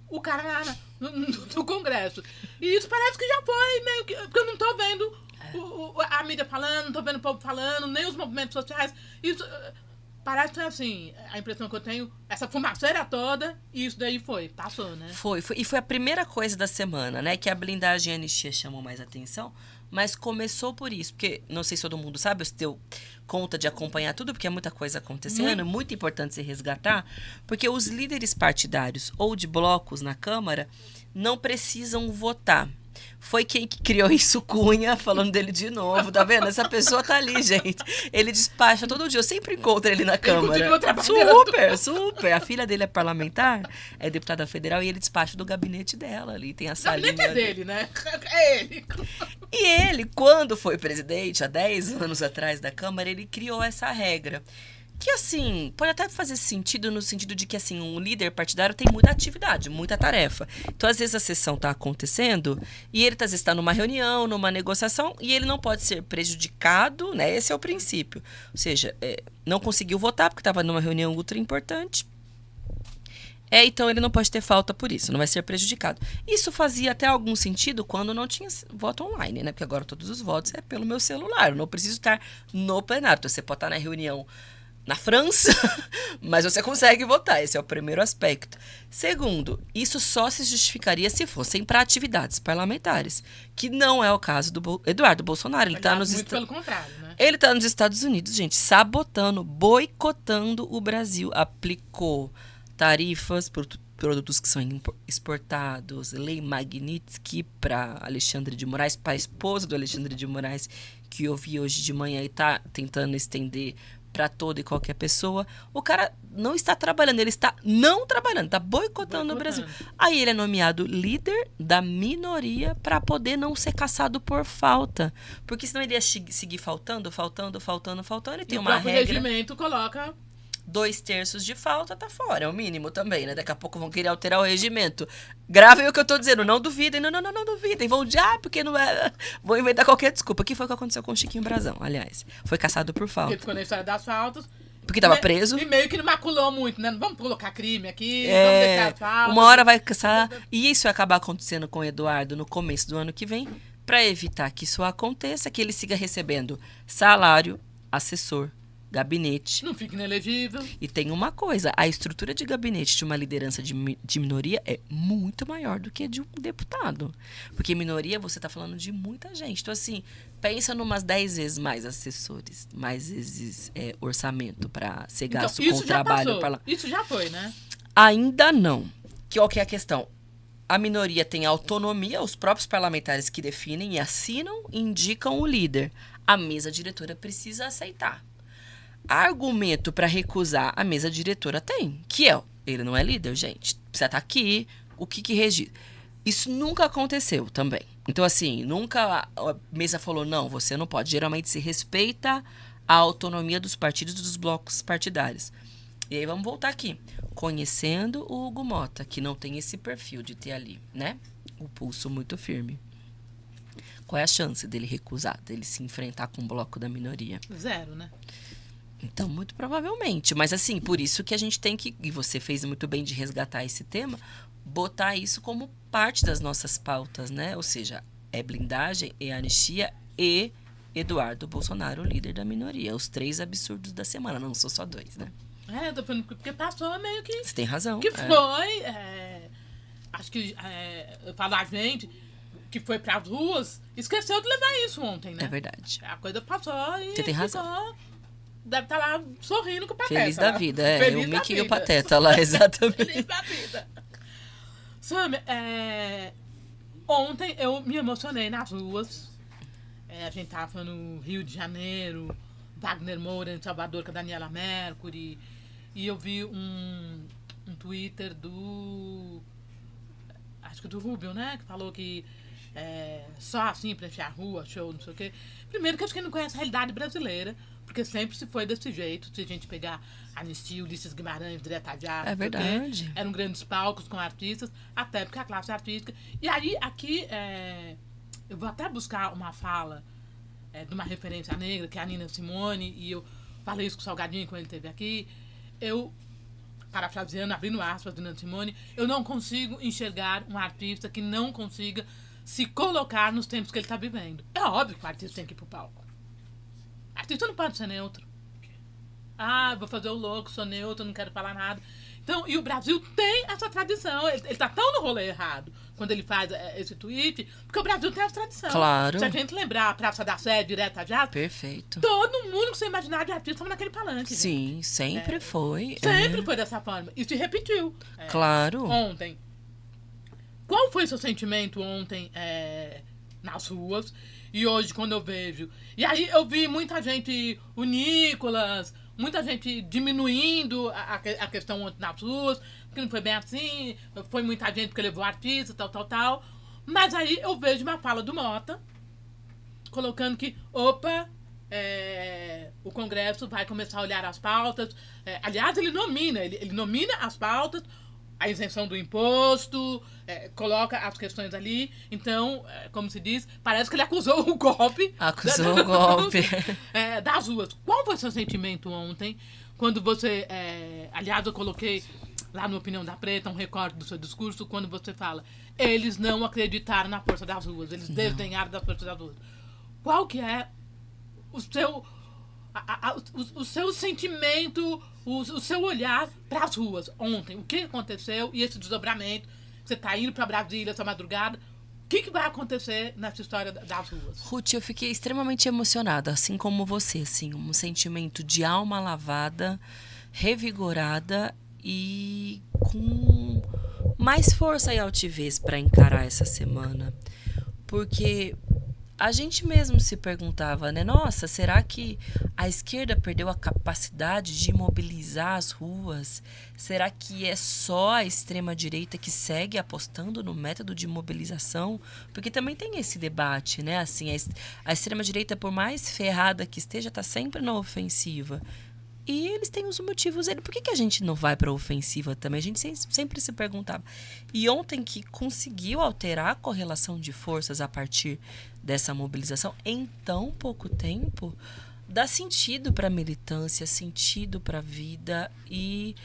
o cara lá no Congresso. E isso parece que já foi meio que... Porque eu não tô vendo a mídia falando, não tô vendo o povo falando, nem os movimentos sociais. Isso parece que assim, a impressão que eu tenho, essa fumaceira toda, e isso daí passou, né? Foi. E foi a primeira coisa da semana, né? Que a blindagem e a anistia chamou mais atenção, mas começou por isso, porque, não sei se todo mundo sabe, você deu conta de acompanhar tudo, porque é muita coisa acontecendo, muito importante se resgatar, porque os líderes partidários ou de blocos na Câmara não precisam votar. Foi quem que criou isso, Cunha, falando dele de novo, tá vendo? Essa pessoa tá ali, gente. Ele despacha todo dia, eu sempre encontro ele na Câmara. Super. A filha dele é parlamentar, é deputada federal, e ele despacha do gabinete dela ali, tem a salinha. O gabinete é dele, né? É ele. E ele, quando foi presidente, há 10 anos atrás da Câmara, ele criou essa regra. Que, assim, pode até fazer sentido no sentido de que, assim, um líder partidário tem muita atividade, muita tarefa. Então, às vezes, a sessão está acontecendo e ele, às vezes, está numa reunião, numa negociação, e ele não pode ser prejudicado, né? Esse é o princípio. Ou seja, não conseguiu votar porque estava numa reunião ultra importante. Então, ele não pode ter falta por isso, não vai ser prejudicado. Isso fazia até algum sentido quando não tinha voto online, né? Porque agora todos os votos é pelo meu celular, eu não preciso estar no plenário. Então, você pode estar na reunião na França, mas você consegue votar. Esse é o primeiro aspecto. Segundo, isso só se justificaria se fossem para atividades parlamentares, que não é o caso do Eduardo Bolsonaro. Ele está muito pelo contrário, né? Ele está nos Estados Unidos, gente, sabotando, boicotando o Brasil. Aplicou tarifas por produtos que são exportados, lei Magnitsky para Alexandre de Moraes, para a esposa do Alexandre de Moraes, que eu vi hoje de manhã e está tentando estender para toda e qualquer pessoa. O cara não está trabalhando, ele está não trabalhando, está boicotando o Brasil. Aí ele é nomeado líder da minoria para poder não ser caçado por falta. Porque senão ele ia seguir faltando. Ele tem uma regra. O regimento coloca 2/3 de falta, tá fora. É o mínimo também, né? Daqui a pouco vão querer alterar o regimento. Gravem o que eu tô dizendo. Não duvidem. Não duvidem. Vão odiar porque não é... Vão inventar qualquer desculpa. O que foi que aconteceu com o Chiquinho Brazão, aliás? Foi caçado por falta. Porque ficou na história das faltas. Porque tava preso. E meio que não maculou muito, né? Não vamos colocar crime aqui, vamos deixar as faltas. Uma hora vai caçar. E isso vai acabar acontecendo com o Eduardo no começo do ano que vem. Pra evitar que isso aconteça, que ele siga recebendo salário, assessor, gabinete. Não fica inelegível. E tem uma coisa, a estrutura de gabinete de uma liderança de minoria é muito maior do que de um deputado. Porque minoria, você tá falando de muita gente. Então, assim, pensa numas 10 vezes mais assessores, mais vezes orçamento para ser gasto com o trabalho. Isso já foi, né? Ainda não. Qual que é a questão? A minoria tem autonomia, os próprios parlamentares que definem e assinam e indicam o líder. A mesa diretora precisa aceitar. Argumento para recusar a mesa diretora tem, que ele não é líder, gente. Precisa estar aqui, o que registra. Isso nunca aconteceu também. Então, assim, nunca a mesa falou, não, você não pode. Geralmente se respeita a autonomia dos partidos e dos blocos partidários. E aí vamos voltar aqui. Conhecendo o Hugo Mota, que não tem esse perfil de ter ali, né? O pulso muito firme. Qual é a chance dele recusar, dele se enfrentar com o bloco da minoria? 0, né? Então, muito provavelmente. Mas, assim, por isso que a gente tem que, e você fez muito bem de resgatar esse tema, botar isso como parte das nossas pautas, né? Ou seja, é blindagem, é anistia e Eduardo Bolsonaro, líder da minoria. Os 3 absurdos da semana, não são só 2, né? Eu tô falando porque passou meio que... Você tem razão. Que foi... acho que falar a gente que foi pras ruas, esqueceu de levar isso ontem, né? É verdade. A coisa passou e você tem razão. Deve estar lá sorrindo com o Pateta. Feliz da vida, o Mickey e o Pateta lá, exatamente. Feliz da vida. Sam, ontem eu me emocionei nas ruas. A gente tava no Rio de Janeiro, Wagner Moura em Salvador com a Daniela Mercury. E eu vi um Twitter acho que do Rubio, né? Que falou que só assim pra encher a rua, show, não sei o quê. Primeiro que acho que ele não conhece a realidade brasileira. Porque sempre se foi desse jeito. Se a gente pegar Anistia, Ulisses Guimarães, Direita Já, é verdade. Eram grandes palcos com artistas, até porque a classe artística... E aí, aqui, eu vou até buscar uma fala de uma referência negra, que é a Nina Simone, e eu falei isso com o Salgadinho quando ele esteve aqui. Eu, parafraseando, abrindo aspas de Nina Simone, eu não consigo enxergar um artista que não consiga se colocar nos tempos que ele está vivendo. É óbvio que o artista tem que ir pro palco. Artista não pode ser neutro. Vou fazer o louco, sou neutro, não quero falar nada. Então, e o Brasil tem essa tradição. Ele tá tão no rolê errado quando ele faz esse tweet, porque o Brasil tem essa tradição. Claro. Se a gente lembrar a Praça da Sé, Direta Já, perfeito. Todo mundo que você imaginar de artista estava naquele palanque. Sim, gente. Sempre foi. Sempre foi dessa forma. E se repetiu. Claro. Ontem. Qual foi seu sentimento ontem nas ruas? E hoje, quando eu vejo... E aí, eu vi muita gente, o Nicolas, muita gente diminuindo a questão ontem nas ruas, que não foi bem assim, foi muita gente que levou artista, tal. Mas aí, eu vejo uma fala do Mota, colocando que, o Congresso vai começar a olhar as pautas. Aliás, ele nomina as pautas, a isenção do imposto, coloca as questões ali. Então, como se diz, parece que ele acusou o golpe. Acusou o golpe. Das ruas. Qual foi o seu sentimento ontem, quando você... aliás, eu coloquei lá no Opinião da Preta um recorte do seu discurso, quando você fala, eles não acreditaram na força das ruas, eles desdenharam da força das ruas. Qual que é o seu o seu sentimento, o seu olhar para as ruas ontem. O que aconteceu e esse desdobramento. Você está indo para Brasília essa madrugada. O que vai acontecer nessa história das ruas? Ruth, eu fiquei extremamente emocionada, assim como você, assim, um sentimento de alma lavada, revigorada e com mais força e altivez para encarar essa semana. Porque a gente mesmo se perguntava, né? Nossa, será que a esquerda perdeu a capacidade de mobilizar as ruas? Será que é só a extrema-direita que segue apostando no método de mobilização? Porque também tem esse debate, né? Assim, a extrema-direita, por mais ferrada que esteja, está sempre na ofensiva. E eles têm os motivos. Por que a gente não vai para a ofensiva também? A gente sempre se perguntava. E ontem que conseguiu alterar a correlação de forças a partir dessa mobilização, em tão pouco tempo, dá sentido para a militância, sentido para a vida e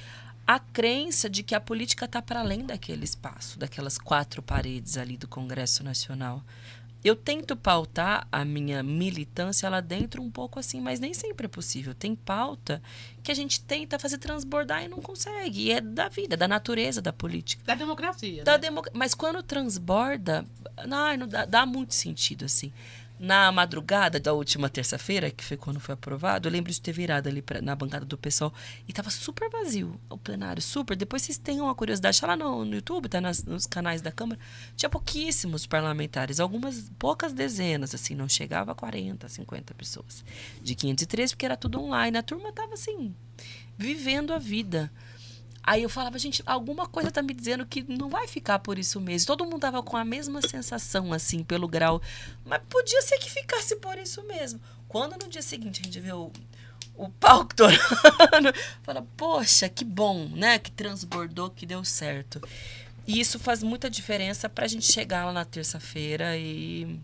a crença de que a política está para além daquele espaço, daquelas 4 paredes ali do Congresso Nacional. Eu tento pautar a minha militância lá dentro um pouco assim, mas nem sempre é possível. Tem pauta que a gente tenta fazer transbordar e não consegue. E é da vida, da natureza da política. Da democracia. Mas quando transborda, não dá muito sentido, assim. Na madrugada da última terça-feira, que foi quando foi aprovado, eu lembro de ter virado ali na bancada do pessoal e tava super vazio o plenário, super. Depois vocês tenham uma curiosidade, tá lá no YouTube, tá nos canais da Câmara, tinha pouquíssimos parlamentares, poucas dezenas, assim, não chegava a 40, 50 pessoas. De 503, porque era tudo online. A turma tava, assim, vivendo a vida. Aí eu falava, gente, alguma coisa tá me dizendo que não vai ficar por isso mesmo. Todo mundo tava com a mesma sensação, assim, pelo grau. Mas podia ser que ficasse por isso mesmo. Quando no dia seguinte a gente vê o palco torando, fala, poxa, que bom, né? Que transbordou, que deu certo. E isso faz muita diferença pra gente chegar lá na terça-feira e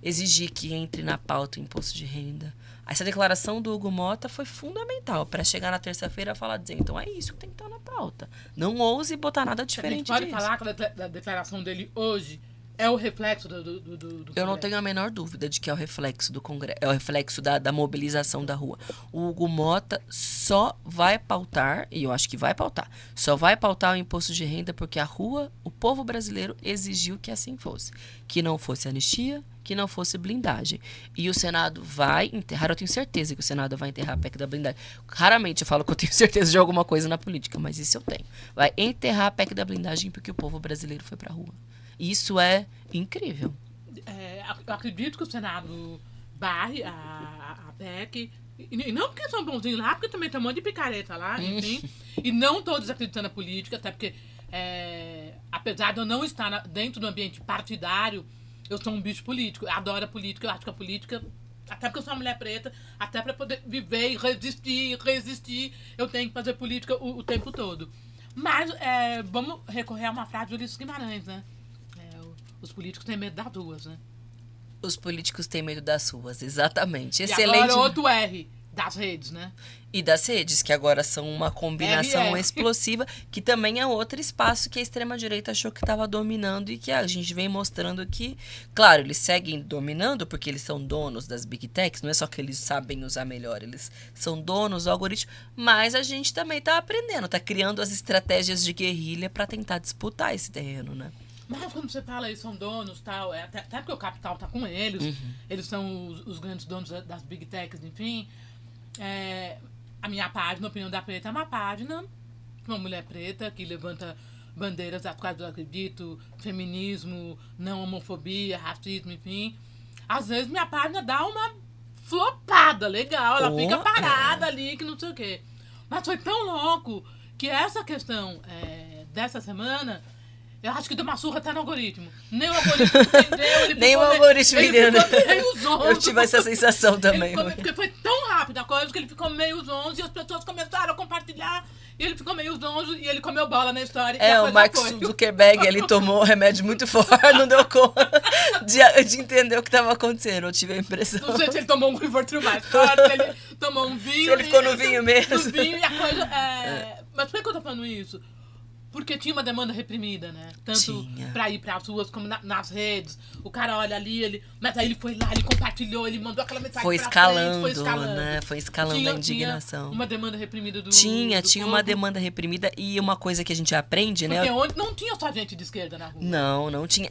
exigir que entre na pauta o imposto de renda. Essa declaração do Hugo Mota foi fundamental para chegar na terça-feira e falar, dizer, então é isso que tem que estar na pauta. Não ouse botar nada diferente disso. A gente pode falar que a declaração dele hoje é o reflexo do Eu não tenho a menor dúvida de que é o reflexo do Congresso, é o reflexo da mobilização da rua. O Hugo Mota só vai pautar, e eu acho que vai pautar, só vai pautar o imposto de renda porque a rua, o povo brasileiro exigiu que assim fosse. Que não fosse anistia, que não fosse blindagem. E o Senado vai enterrar, eu tenho certeza que o Senado vai enterrar a PEC da blindagem. Raramente eu falo que eu tenho certeza de alguma coisa na política, mas isso eu tenho. Vai enterrar a PEC da blindagem porque o povo brasileiro foi pra rua. Isso é incrível. Eu acredito que o Senado barre a PEC, e não porque são bonzinhos lá, porque também tem um monte de picareta lá, enfim. E não todos acreditando na política, até porque, apesar de eu não estar dentro do ambiente partidário, eu sou um bicho político. Eu adoro a política, eu acho que a política, até porque eu sou uma mulher preta, até para poder viver e resistir, eu tenho que fazer política o tempo todo. Mas vamos recorrer a uma frase de Ulisses Guimarães, né? Os políticos têm medo das ruas, né? Os políticos têm medo das ruas, exatamente. E excelente. Agora outro R, das redes, né? E das redes, que agora são uma combinação explosiva, que também é outro espaço que a extrema-direita achou que estava dominando e que a gente vem mostrando que, claro, eles seguem dominando porque eles são donos das big techs, não é só que eles sabem usar melhor, eles são donos do algoritmo, mas a gente também está aprendendo, está criando as estratégias de guerrilha para tentar disputar esse terreno, né? Mas quando você fala eles são donos e tal, até porque o capital tá com eles, eles são os grandes donos das big techs, enfim. A minha página, a Opinião da Preta, é uma página de uma mulher preta que levanta bandeiras das quais eu acredito, feminismo, não homofobia, racismo, enfim. Às vezes minha página dá uma flopada legal, ela fica parada ali, que não sei o quê. Mas foi tão louco que essa questão dessa semana, eu acho que deu uma surra até no algoritmo. Nem o algoritmo entendeu. Nem o algoritmo entendeu. Ele ficou meio zonzo. Eu tive essa sensação também. Porque foi tão rápido a coisa que ele ficou meio zonzo e as pessoas começaram a compartilhar. E ele ficou meio zonzo e ele comeu bola na história. O Mark Zuckerberg, ele tomou um remédio muito forte, não deu conta de entender o que estava acontecendo. Eu tive a impressão. Não sei se ele tomou um Rivotril mais forte, se ele tomou um vinho. Se ele ficou no vinho mesmo. No vinho e a coisa... Mas por que eu tô falando isso? Porque tinha uma demanda reprimida, né? Tanto pra ir pras ruas como nas redes. O cara olha ali, mas aí ele foi lá, ele compartilhou, ele mandou aquela mensagem foi pra escalando, frente, foi escalando. né? Foi escalando a indignação. Tinha uma demanda reprimida do Tinha povo. uma demanda reprimida e uma coisa que a gente aprende, né? Porque onde não tinha só gente de esquerda na rua. Não tinha.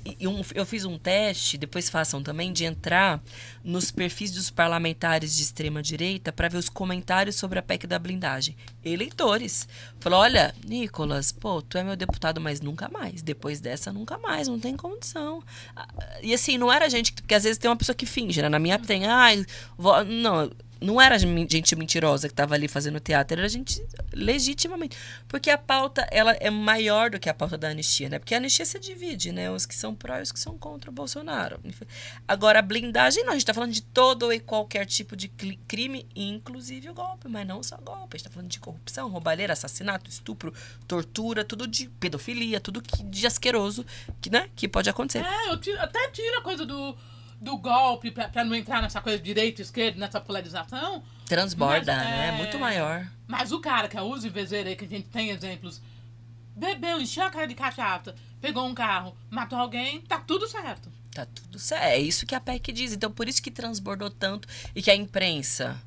Eu fiz um teste, depois façam também, de entrar nos perfis dos parlamentares de extrema-direita para ver os comentários sobre a PEC da blindagem. Eleitores. Falou, olha, Nicolas, pô, tu é meu deputado, mas nunca mais. Depois dessa, nunca mais, não tem condição. E assim, não era gente, porque às vezes tem uma pessoa que finge, né? Na minha tem, não era gente mentirosa que estava ali fazendo teatro, era gente legitimamente. Porque a pauta, ela é maior do que a pauta da anistia, né? Porque a anistia se divide, né? Os que são pró e os que são contra o Bolsonaro. Agora, a blindagem, não. A gente está falando de todo e qualquer tipo de crime, inclusive o golpe. Mas não só golpe. A gente está falando de corrupção, roubalheira, assassinato, estupro, tortura, tudo de pedofilia, tudo de asqueroso que pode acontecer. Até tira a coisa do golpe, pra não entrar nessa coisa de direita e esquerda, nessa polarização. Transborda, né? É muito maior. Mas o cara que é uso e vezeiro aí, que a gente tem exemplos, bebeu, encheu a cara de cachaça, pegou um carro, matou alguém, tá tudo certo. Tá tudo certo. É isso que a PEC diz. Então, por isso que transbordou tanto e que a imprensa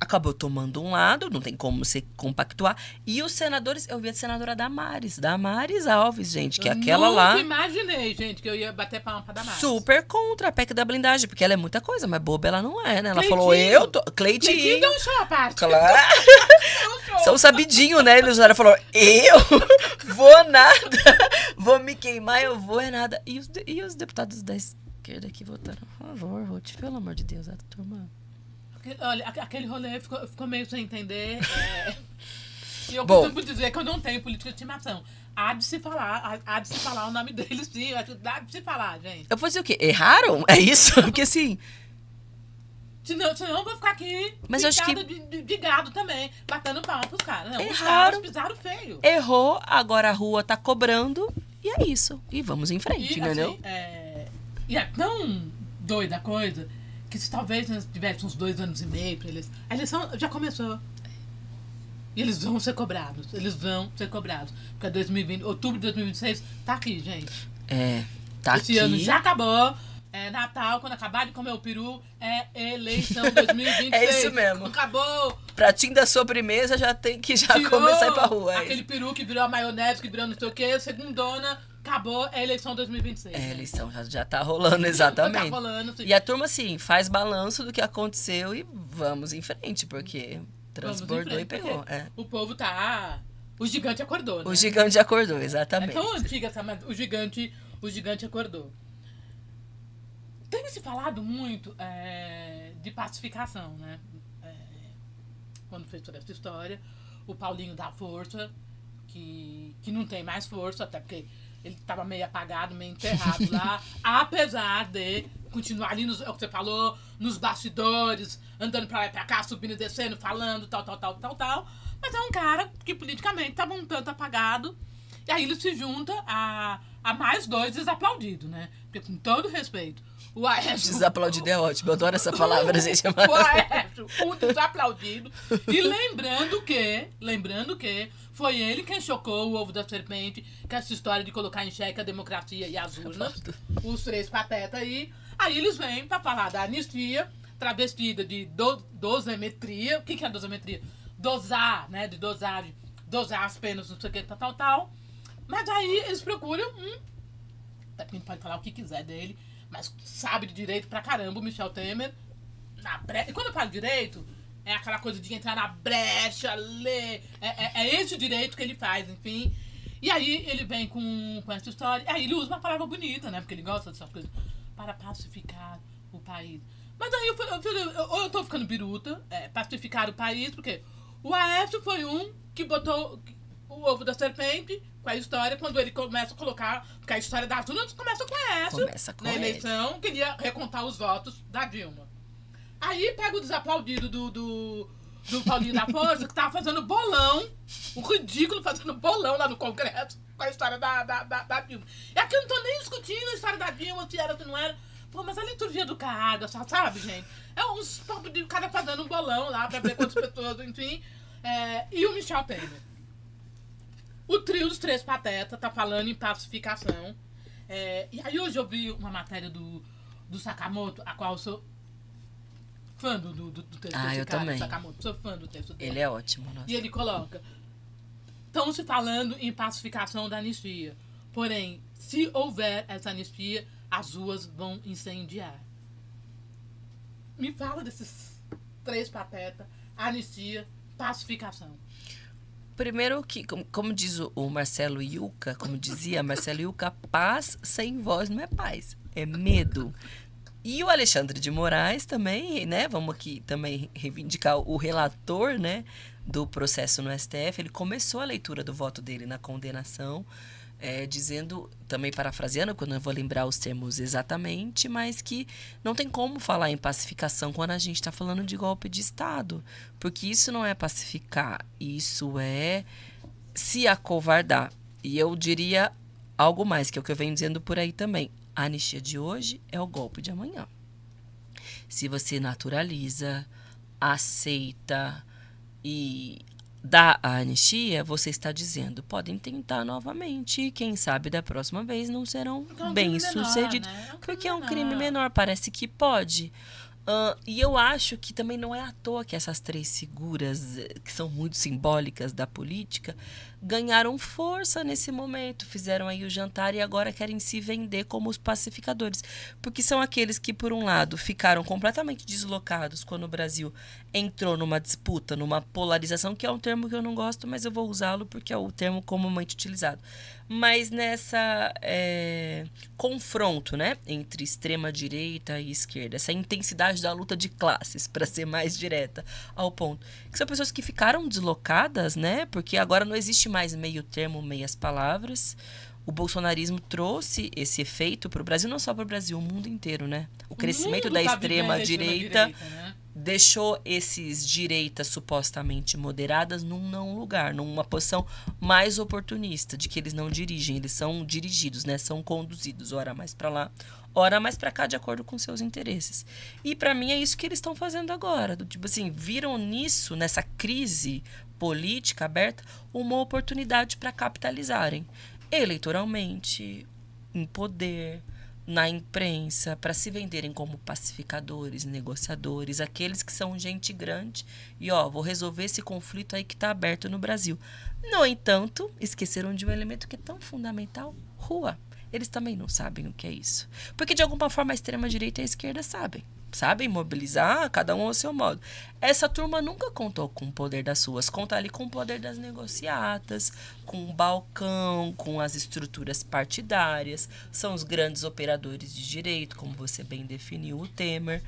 acabou tomando um lado, não tem como se compactuar. E os senadores, eu vi a senadora Damares Alves, gente, que é aquela lá... Eu imaginei, gente, que eu ia bater palma pra Damares. Super contra a PEC da blindagem, porque ela é muita coisa, mas boba ela não é, né? Ela Cleitinho. falou, Cleitinho deu um show à parte. Claro. São sabidinho, né? Eles falou, eu vou nada, vou me queimar, eu vou é nada. E os deputados da esquerda que votaram a favor, Ruth, pelo amor de Deus, a turma... Olha, aquele rolê ficou meio sem entender. E eu Bom, costumo dizer que eu não tenho política de estimação. Há de se falar o nome deles, sim. Há de se falar, gente. Eu vou dizer o quê? Erraram? É isso? Porque assim... Senão eu vou ficar aqui mas acho que de gado também, batendo palma pros caras. Não, erraram, os caras pisaram feio. Errou, agora a rua tá cobrando, e é isso. E vamos em frente, entendeu? Assim, e é tão doida a coisa... que se talvez nós tivéssemos uns 2 anos e meio pra eles... A eleição já começou. E eles vão ser cobrados. Porque 2020, outubro de 2026 tá aqui, gente. Tá Esse aqui. ano já acabou. É Natal, quando acabar de comer o peru, é eleição 2026. É isso mesmo. Acabou. Pratinho da sobremesa já tem que começar a ir pra rua. Aquele peru que virou a maionese, que virou não sei o quê, segundona... Acabou, é a eleição 2026. A eleição já tá rolando, exatamente. Tá rolando, sim. E a turma, assim, faz balanço do que aconteceu e vamos em frente, porque transbordou e pegou. O povo tá... O gigante acordou, né? O gigante acordou, exatamente. É tão antiga, mas o gigante acordou. Tem se falado muito de pacificação, né? Quando fez toda essa história, o Paulinho da Força, que não tem mais força, até porque... Ele estava meio apagado, meio enterrado lá, apesar de continuar ali, é o que você falou, nos bastidores, andando pra lá e pra cá, subindo e descendo, falando, tal. Mas é um cara que politicamente estava um tanto apagado. E aí ele se junta a mais 2 desaplaudidos, né? Porque com todo respeito, o Aécio... Desaplaudido é ótimo, eu adoro essa palavra, gente. O Aécio, o desaplaudido. E lembrando que foi ele quem chocou o ovo da serpente com essa história de colocar em xeque a democracia e as urnas. Os 3 patetas aí. Aí eles vêm pra falar da anistia, travestida de dosemetria. O que é dosemetria? Dosar, né? De dosagem. Dosar as penas, não sei o que, tal. Mas aí eles procuram até porque a gente pode falar o que quiser dele, mas sabe de direito pra caramba o Michel Temer. E quando eu falo direito, é aquela coisa de entrar na brecha, ler. É esse o direito que ele faz, enfim. E aí ele vem com essa história. Aí ele usa uma palavra bonita, né? Porque ele gosta dessas coisas. Para pacificar o país. Mas aí eu tô ficando biruta, pacificar o país, porque o Aécio foi um que botou o ovo da serpente com a história, quando ele começa a colocar, porque a história das urnas começa com o Aécio, na eleição, queria recontar os votos da Dilma. Aí pega o desaplaudido do Paulinho da Força, que tava fazendo bolão, o ridículo fazendo bolão lá no Congresso, com a história da Dilma. E aqui eu não tô nem discutindo a história da Dilma, se era ou se não era. Pô, mas a liturgia do cargo, sabe, gente? É uns papos de cara fazendo um bolão lá pra ver quantas pessoas, enfim. E o Michel Temer. O trio dos Três Patetas tá falando em pacificação. E aí hoje eu vi uma matéria do Sakamoto, a qual eu sou fã do texto desse eu cara, também. Sakamoto. Sou fã do texto dele. Ele é ótimo, nossa. E ele coloca: estão se falando em pacificação da anistia. Porém, se houver essa anistia, as ruas vão incendiar. Me fala desses Três Patetas, anistia, pacificação. Primeiro que, como diz o Marcelo Yuca, como dizia Marcelo Yuca, paz sem voz não é paz, é medo. E o Alexandre de Moraes também, né? Vamos aqui também reivindicar o relator, né, do processo no STF. Ele começou a leitura do voto dele na condenação, dizendo, também parafraseando, porque eu não vou lembrar os termos exatamente, mas que não tem como falar em pacificação quando a gente está falando de golpe de Estado, porque isso não é pacificar, isso é se acovardar. E eu diria algo mais, que é o que eu venho dizendo por aí também. A anistia de hoje é o golpe de amanhã. Se você naturaliza, aceita e dá a anistia, você está dizendo, podem tentar novamente e quem sabe da próxima vez não serão bem-sucedidos. Né? Porque é um crime menor, parece que pode. E eu acho que também não é à toa que essas três figuras, que são muito simbólicas da política, ganharam força nesse momento, fizeram aí o jantar e agora querem se vender como os pacificadores. Porque são aqueles que, por um lado, ficaram completamente deslocados quando o Brasil entrou numa disputa, numa polarização, que é um termo que eu não gosto, mas eu vou usá-lo porque é o termo comumente utilizado. Mas nessa confronto, né, entre extrema-direita e esquerda, essa intensidade da luta de classes, para ser mais direta ao ponto, que são pessoas que ficaram deslocadas, né, porque agora não existe mais meio termo, meias palavras. O bolsonarismo trouxe esse efeito para o Brasil, não só para o Brasil, o mundo inteiro, né? O crescimento da extrema-direita, né, deixou esses direitas supostamente moderadas num não lugar, numa posição mais oportunista, de que eles não dirigem, eles são dirigidos, né? São conduzidos, ora mais para lá, ora mais para cá, de acordo com seus interesses. E para mim é isso que eles estão fazendo agora, do tipo assim, viram nisso, nessa crise política aberta, uma oportunidade para capitalizarem eleitoralmente, em poder, na imprensa, para se venderem como pacificadores, negociadores, aqueles que são gente grande e, vou resolver esse conflito aí que está aberto no Brasil. No entanto, esqueceram de um elemento que é tão fundamental, rua. Eles também não sabem o que é isso. Porque, de alguma forma, a extrema-direita e a esquerda sabem mobilizar, cada um ao seu modo. Essa turma nunca contou com o poder das ruas, conta ali com o poder das negociatas, com o balcão, com as estruturas partidárias, são os grandes operadores de direito, como você bem definiu, o Temer.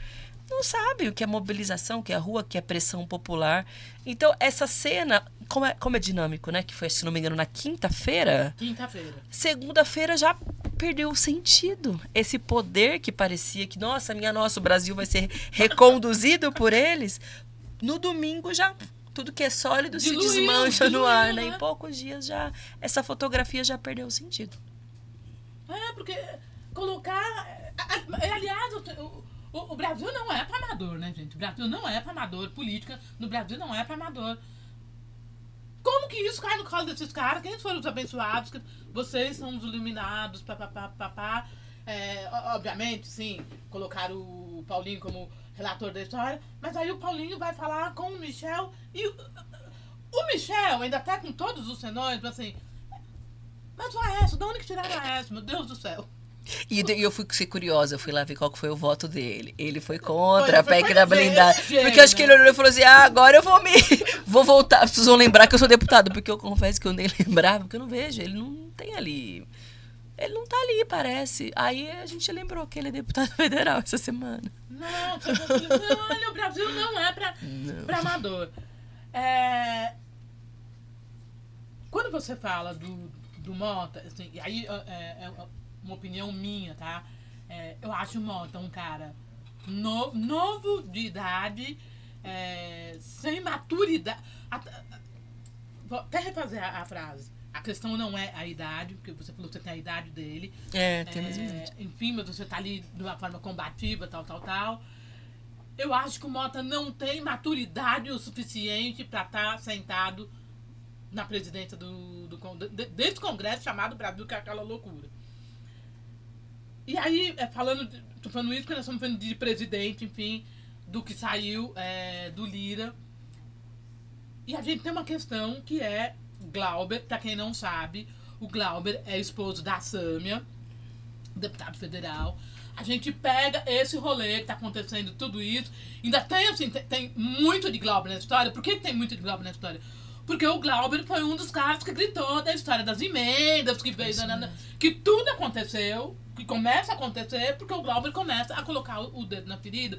Não sabe o que é mobilização, o que é rua, o que é pressão popular. Então, essa cena, como é dinâmico, né? Que foi, se não me engano, na quinta-feira. Segunda-feira já perdeu o sentido. Esse poder que parecia que, nossa, o Brasil vai ser reconduzido por eles. No domingo já, tudo que é sólido se desmancha no ar, né? Em poucos dias já, essa fotografia já perdeu o sentido. Porque colocar... Aliás, o Brasil não é para amador, né, gente? O Brasil não é para amador. Política no Brasil não é para amador. Como que isso cai no colo desses caras? Quem foram os abençoados? Vocês são os iluminados, papapá. Obviamente, sim, colocaram o Paulinho como relator da história, mas aí o Paulinho vai falar com o Michel e o Michel ainda tá com todos os senões, assim, mas o Aécio, de onde que tiraram o Aécio? Meu Deus do céu. E eu fui curiosa, eu fui lá ver qual que foi o voto dele. Ele foi contra a PEC da blindagem. Porque eu acho que ele olhou e falou assim, agora eu vou voltar. Vocês vão lembrar que eu sou deputado, porque eu confesso que eu nem lembrava, porque eu não vejo, ele não tem ali. Ele não tá ali, parece. Aí a gente lembrou que ele é deputado federal essa semana. Não, olha, o Brasil não é pra amador. Quando você fala do Mota, assim, e aí uma opinião minha, tá? Eu acho o Mota um cara novo de idade, sem maturidade. Vou até refazer a frase. A questão não é a idade, porque você falou que você tem a idade dele. Tem a mesma idade. Enfim, mas você tá ali de uma forma combativa, tal. Eu acho que o Mota não tem maturidade o suficiente para estar sentado na presidência desse congresso chamado Brasil, que é aquela loucura. E aí, tô falando isso porque nós estamos falando de presidente, enfim, do que saiu do Lira. E a gente tem uma questão que é Glauber, pra quem não sabe, o Glauber é esposo da Sâmia, deputado federal. A gente pega esse rolê que tá acontecendo, tudo isso. Ainda tem, assim, tem muito de Glauber na história. Por que tem muito de Glauber na história? Porque o Glauber foi um dos caras que gritou da história das emendas, que veio que tudo aconteceu, que começa a acontecer, porque o Glauber começa a colocar o dedo na ferida.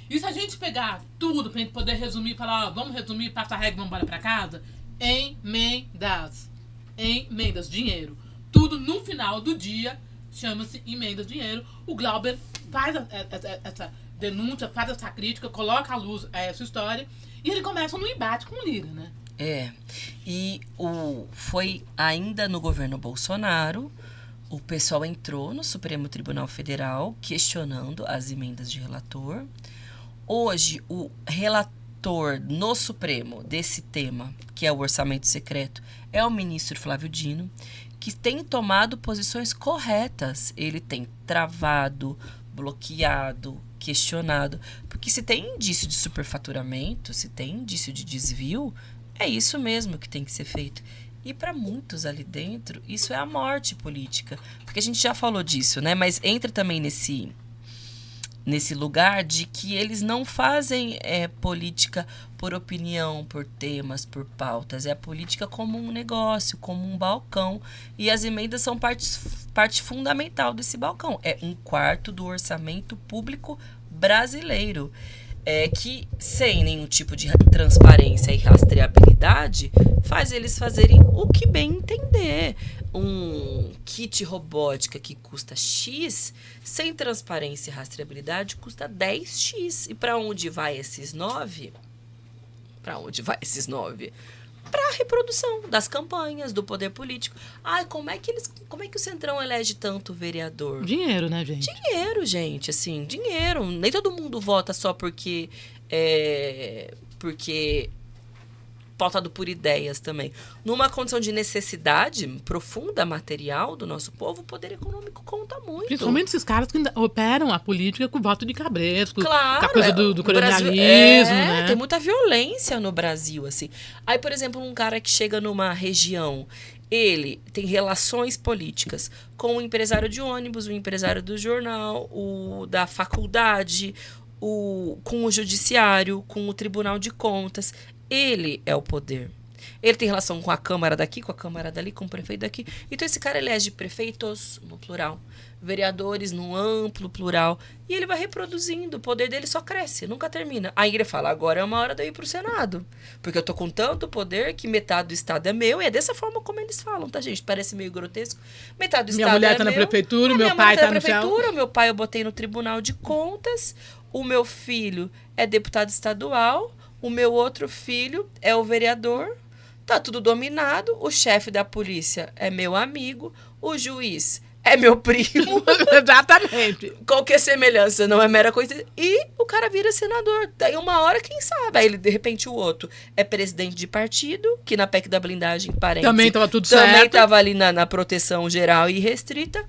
E se a gente pegar tudo pra gente poder resumir, falar, ó, vamos resumir, passa a regra e vamos embora pra casa? Emendas, dinheiro. Tudo no final do dia chama-se emendas, dinheiro. O Glauber faz essa denúncia, faz essa crítica, coloca à luz essa história e ele começa no embate com o Lira, né? E foi ainda no governo Bolsonaro, o pessoal entrou no Supremo Tribunal Federal questionando as emendas de relator. Hoje, o relator no Supremo desse tema, que é o orçamento secreto, é o ministro Flávio Dino, que tem tomado posições corretas. Ele tem travado, bloqueado, questionado. Porque se tem indício de superfaturamento, se tem indício de desvio, é isso mesmo que tem que ser feito. E para muitos ali dentro, isso é a morte política. Porque a gente já falou disso, né? Mas entra também nesse lugar de que eles não fazem política por opinião, por temas, por pautas. É a política como um negócio, como um balcão. E as emendas são parte fundamental desse balcão. É 1/4 do orçamento público brasileiro. Que, sem nenhum tipo de transparência e rastreabilidade, faz eles fazerem o que bem entender. Um kit robótica que custa X, sem transparência e rastreabilidade, custa 10X. E para onde vai esses 9? Para a reprodução das campanhas, do poder político. Como é que o Centrão elege tanto vereador? Dinheiro, né, gente? Dinheiro, gente, assim, dinheiro. Nem todo mundo vota só porque pautado por ideias também. Numa condição de necessidade profunda, material do nosso povo, o poder econômico conta muito. Principalmente esses caras que operam a política com voto de cabresto, claro, com a coisa do colonialismo, né? Tem muita violência no Brasil, assim. Aí, por exemplo, um cara que chega numa região, ele tem relações políticas com o empresário de ônibus, o empresário do jornal, o da faculdade, com o judiciário, com o Tribunal de Contas. Ele é o poder. Ele tem relação com a Câmara daqui, com a Câmara dali, com o prefeito daqui. Então esse cara elege prefeitos no plural, vereadores no amplo plural. E ele vai reproduzindo. O poder dele só cresce, nunca termina. Aí ele fala, agora é uma hora de eu ir pro Senado. Porque eu tô com tanto poder que metade do Estado é meu. E é dessa forma como eles falam, tá, gente? Parece meio grotesco. Metade do minha Estado mulher é tá meu. Na prefeitura, meu pai tá no prefeitura, meu pai eu botei no Tribunal de Contas. O meu filho é deputado estadual. O meu outro filho é o vereador, tá tudo dominado, o chefe da polícia é meu amigo, o juiz é meu primo. Exatamente. Qualquer semelhança não é mera coisa. E o cara vira senador. Daí uma hora, quem sabe? Aí ele, de repente, o outro é presidente de partido, que na PEC da blindagem, também estava tudo certo. Também estava ali na proteção geral e restrita.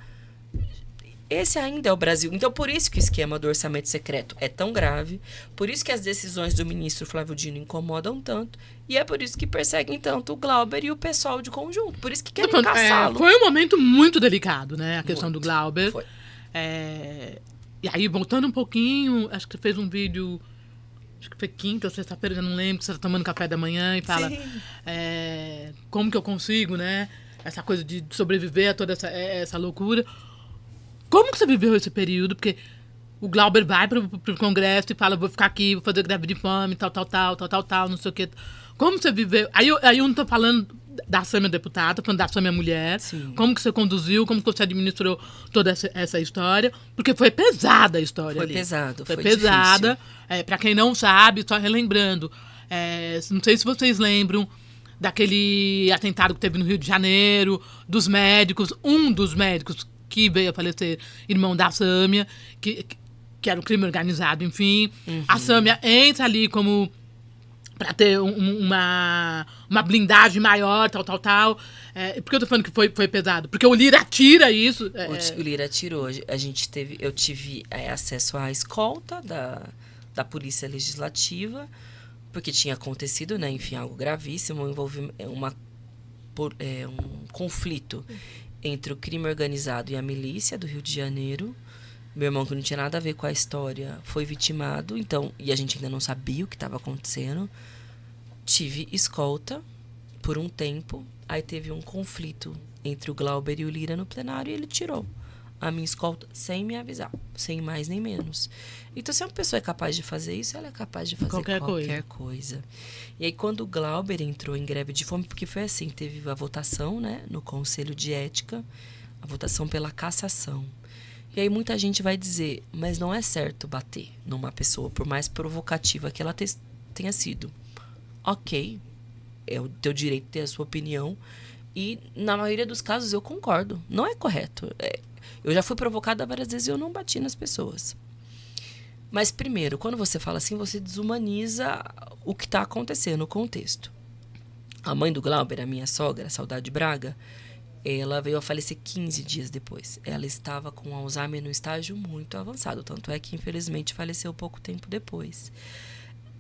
Esse ainda é o Brasil. Então, por isso que o esquema do orçamento secreto é tão grave, por isso que as decisões do ministro Flávio Dino incomodam tanto, e é por isso que perseguem tanto o Glauber e o pessoal de conjunto. Por isso que querem caçá-lo. Foi um momento muito delicado, né? A questão do Glauber. Foi. E aí, voltando um pouquinho, acho que você fez um vídeo, acho que foi quinta ou sexta-feira, já não lembro, que você está tomando café da manhã e fala como que eu consigo, né? Essa coisa de sobreviver a toda essa loucura. Como que você viveu esse período? Porque o Glauber vai pro Congresso e fala, vou ficar aqui, vou fazer greve de fome, tal, não sei o quê. Como você viveu? Aí eu não tô falando da Sâmia deputada, tô falando da Sâmia mulher. Sim. Como que você conduziu, como que você administrou toda essa história? Porque foi pesada a história Foi ali. pesado, foi pesada. Pra quem não sabe, só relembrando, não sei se vocês lembram daquele atentado que teve no Rio de Janeiro, dos médicos, um dos médicos que veio a falecer, irmão da Sâmia, que era um crime organizado, enfim. Uhum. A Sâmia entra ali como Pra ter uma blindagem maior, tal. Por que eu tô falando que foi pesado? Porque o Lira tira isso. O Lira tirou. Eu tive acesso à escolta da Polícia Legislativa, porque tinha acontecido, né, enfim, algo gravíssimo, envolve um conflito entre o crime organizado e a milícia do Rio de Janeiro. Meu irmão, que não tinha nada a ver com a história, foi vitimado, então, e a gente ainda não sabia o que estava acontecendo. Tive escolta por um tempo, aí teve um conflito entre o Glauber e o Lira no plenário e ele tirou a minha escolta sem me avisar, sem mais nem menos. Então, se uma pessoa é capaz de fazer isso, ela é capaz de fazer qualquer coisa. E aí, quando o Glauber entrou em greve de fome, porque foi assim, teve a votação, né, no Conselho de Ética, a votação pela cassação. E aí muita gente vai dizer, mas não é certo bater numa pessoa, por mais provocativa que ela tenha sido. Ok, é o teu direito de ter a sua opinião. E na maioria dos casos eu concordo, não é correto. Eu já fui provocada várias vezes e eu não bati nas pessoas. Mas primeiro, quando você fala assim, você desumaniza o que está acontecendo, o contexto. A mãe do Glauber, a minha sogra, a Saudade Braga, ela veio a falecer 15 dias depois. Ela estava com Alzheimer no estágio muito avançado. Tanto é que, infelizmente, faleceu pouco tempo depois.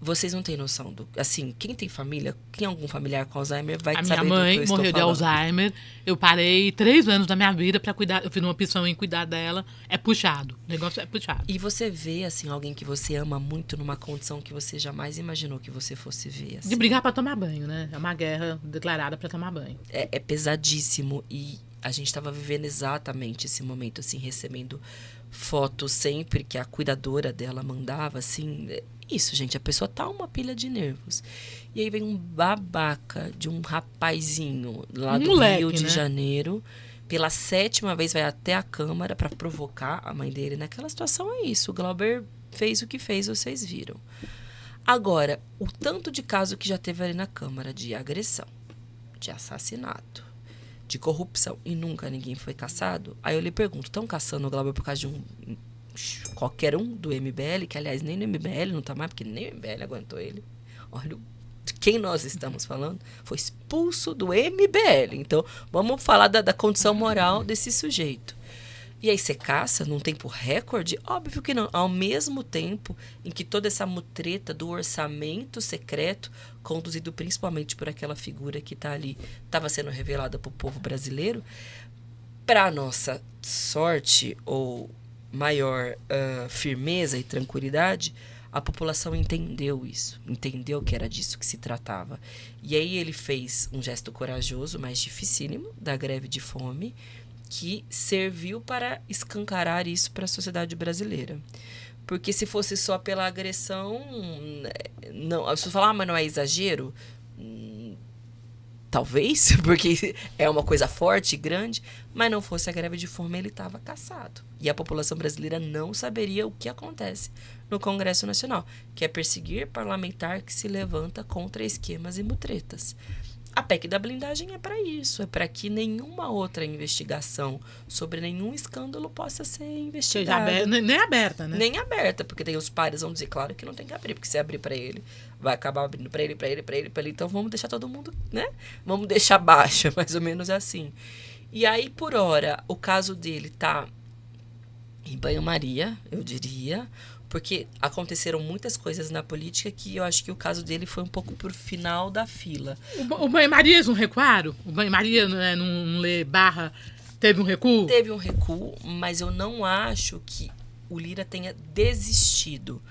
Vocês não têm noção do... Assim, quem tem família, quem é algum familiar com Alzheimer vai saber do que eu estou falando. A minha mãe morreu de Alzheimer. Eu parei 3 anos da minha vida para cuidar. Eu fiz uma opção em cuidar dela. É puxado. O negócio é puxado. E você vê, assim, alguém que você ama muito numa condição que você jamais imaginou que você fosse ver. Assim. De brigar para tomar banho, né? É uma guerra declarada para tomar banho. É pesadíssimo. E a gente estava vivendo exatamente esse momento, assim, recebendo fotos sempre que a cuidadora dela mandava, assim... Isso, gente, a pessoa tá uma pilha de nervos. E aí vem um babaca de um rapazinho lá do Rio de Janeiro, pela 7ª vez vai até a Câmara para provocar a mãe dele. Naquela situação é isso. O Glauber fez o que fez, vocês viram. Agora, o tanto de caso que já teve ali na Câmara de agressão, de assassinato, de corrupção, e nunca ninguém foi caçado, aí eu lhe pergunto, estão caçando o Glauber por causa de qualquer um do MBL, que aliás nem no MBL não tá mais, porque nem o MBL aguentou ele. Olha de quem nós estamos falando. Foi expulso do MBL. Então, vamos falar da condição moral desse sujeito. E aí você caça num tempo recorde? Óbvio que não. Ao mesmo tempo em que toda essa mutreta do orçamento secreto, conduzido principalmente por aquela figura que tá ali, estava sendo revelada para o povo brasileiro, para nossa sorte ou maior firmeza e tranquilidade, a população entendeu isso, entendeu que era disso que se tratava. E aí ele fez um gesto corajoso, mas dificílimo, da greve de fome, que serviu para escancarar isso para a sociedade brasileira. Porque se fosse só pela agressão, não, as pessoas falam, mas não é exagero? Talvez, porque é uma coisa forte e grande, mas não fosse a greve de fome, ele estava caçado. E a população brasileira não saberia o que acontece no Congresso Nacional, que é perseguir parlamentar que se levanta contra esquemas e mutretas. A PEC da blindagem é para isso, é para que nenhuma outra investigação sobre nenhum escândalo possa ser investigada. Nem aberta, né? Nem aberta, porque tem os pares vão dizer, claro que não tem que abrir, porque se abrir para ele, vai acabar abrindo para ele, então vamos deixar todo mundo, né? Vamos deixar baixo, mais ou menos assim. E aí, por hora, o caso dele tá em banho-maria, eu diria, porque aconteceram muitas coisas na política que eu acho que o caso dele foi um pouco pro final da fila. O banho-maria eles não recuaram? O banho-maria não lê barra, teve um recuo? Teve um recuo, mas eu não acho que o Lira tenha desistido.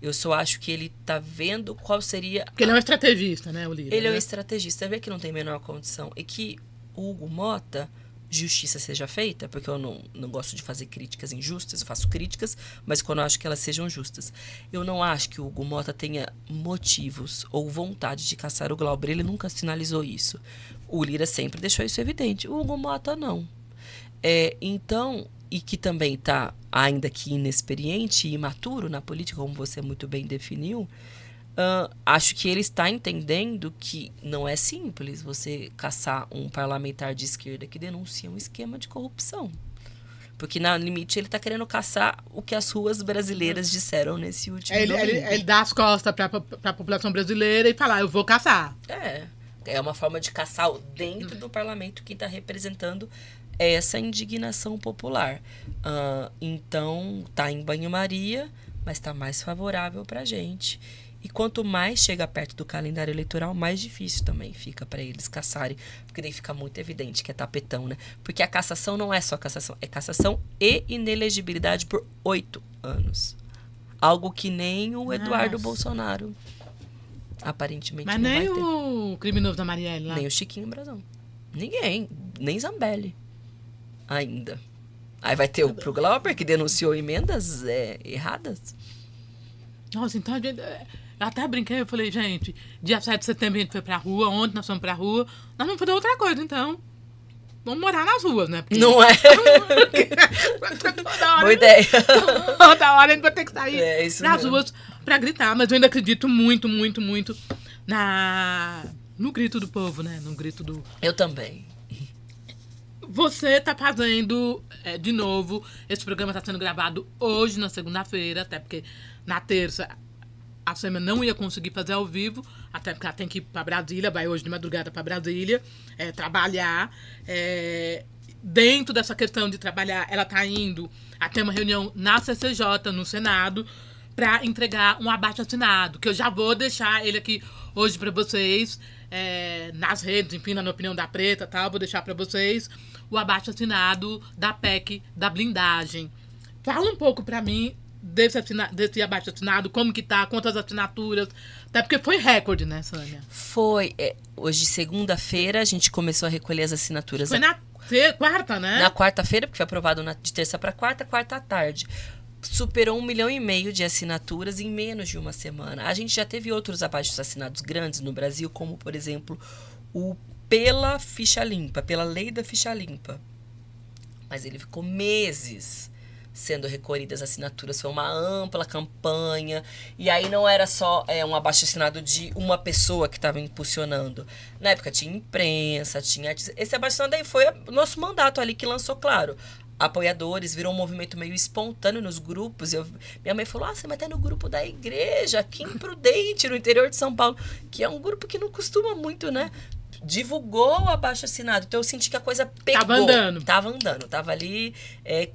Eu só acho que ele tá vendo qual seria... Porque ele é um estrategista, né, o Lira? Ele é um estrategista, vê que não tem a menor condição. E que o Hugo Mota... justiça seja feita, porque eu não gosto de fazer críticas injustas, eu faço críticas, mas quando eu acho que elas sejam justas. Eu não acho que o Hugo Mota tenha motivos ou vontade de caçar o Glauber, ele nunca sinalizou isso. O Lira sempre deixou isso evidente, o Hugo Mota não. Então, e que também está, ainda que inexperiente e imaturo na política, como você muito bem definiu, acho que ele está entendendo que não é simples você caçar um parlamentar de esquerda que denuncia um esquema de corrupção. Porque, no limite, ele tá querendo caçar o que as ruas brasileiras disseram nesse último domingo. Ele dá as costas pra população brasileira e fala, eu vou caçar. É uma forma de caçar dentro do parlamento que está representando essa indignação popular. Então, tá em banho-maria, mas tá mais favorável pra gente. E quanto mais chega perto do calendário eleitoral, mais difícil também fica para eles caçarem. Porque daí fica muito evidente que é tapetão, né? Porque a cassação não é só cassação, é cassação e inelegibilidade por 8 anos. Algo que nem o Eduardo Bolsonaro aparentemente mas não nem vai ter. o criminoso da Marielle lá. Nem o Chiquinho Brasão. Ninguém. Nem Zambelli. Ainda. Aí vai ter pro Glauber, que denunciou emendas erradas. Nossa, então a gente... Eu até brinquei, eu falei, gente, dia 7 de setembro a gente foi pra rua, ontem nós fomos pra rua, nós vamos fazer outra coisa, então. Vamos morar nas ruas, né? Porque Não é? toda hora, Boa ideia. toda hora a gente vai ter que sair isso nas mesmo. ruas pra gritar, mas eu ainda acredito muito, muito, muito no grito do povo, né? No grito do... Eu também. Você tá fazendo, de novo, esse programa tá sendo gravado hoje, na segunda-feira, até porque na terça a Sâmia não ia conseguir fazer ao vivo, até porque ela tem que ir pra Brasília, vai hoje de madrugada pra Brasília, trabalhar. Dentro dessa questão de trabalhar, ela tá indo a ter uma reunião na CCJ, no Senado, para entregar um abaixo-assinado, que eu já vou deixar ele aqui hoje para vocês, nas redes, enfim, na opinião da Preta e tal, vou deixar para vocês o abaixo-assinado da PEC da blindagem. Fala um pouco para mim desse abaixo-assinado, como que tá, quantas assinaturas, até porque foi recorde, né, Sâmia? Foi. Hoje, segunda-feira, a gente começou a recolher as assinaturas. Foi na quarta, né? Na quarta-feira, porque foi aprovado de terça para quarta à tarde. Superou 1,5 milhão de assinaturas em menos de uma semana. A gente já teve outros abaixo-assinados grandes no Brasil, como, por exemplo, o pela ficha limpa, pela lei da ficha limpa. Mas ele ficou meses sendo recolhidas as assinaturas. Foi uma ampla campanha. E aí não era só um abaixo-assinado de uma pessoa que estava impulsionando. Na época tinha imprensa, tinha artistas. Esse abaixo-assinado aí foi o nosso mandato ali que lançou, claro, apoiadores, virou um movimento meio espontâneo nos grupos. Minha mãe falou, você vai estar no grupo da igreja, aqui em Prudente, no interior de São Paulo, que é um grupo que não costuma muito, né? Divulgou o abaixo-assinado. Então eu senti que a coisa pegou. Tava andando. Tava ali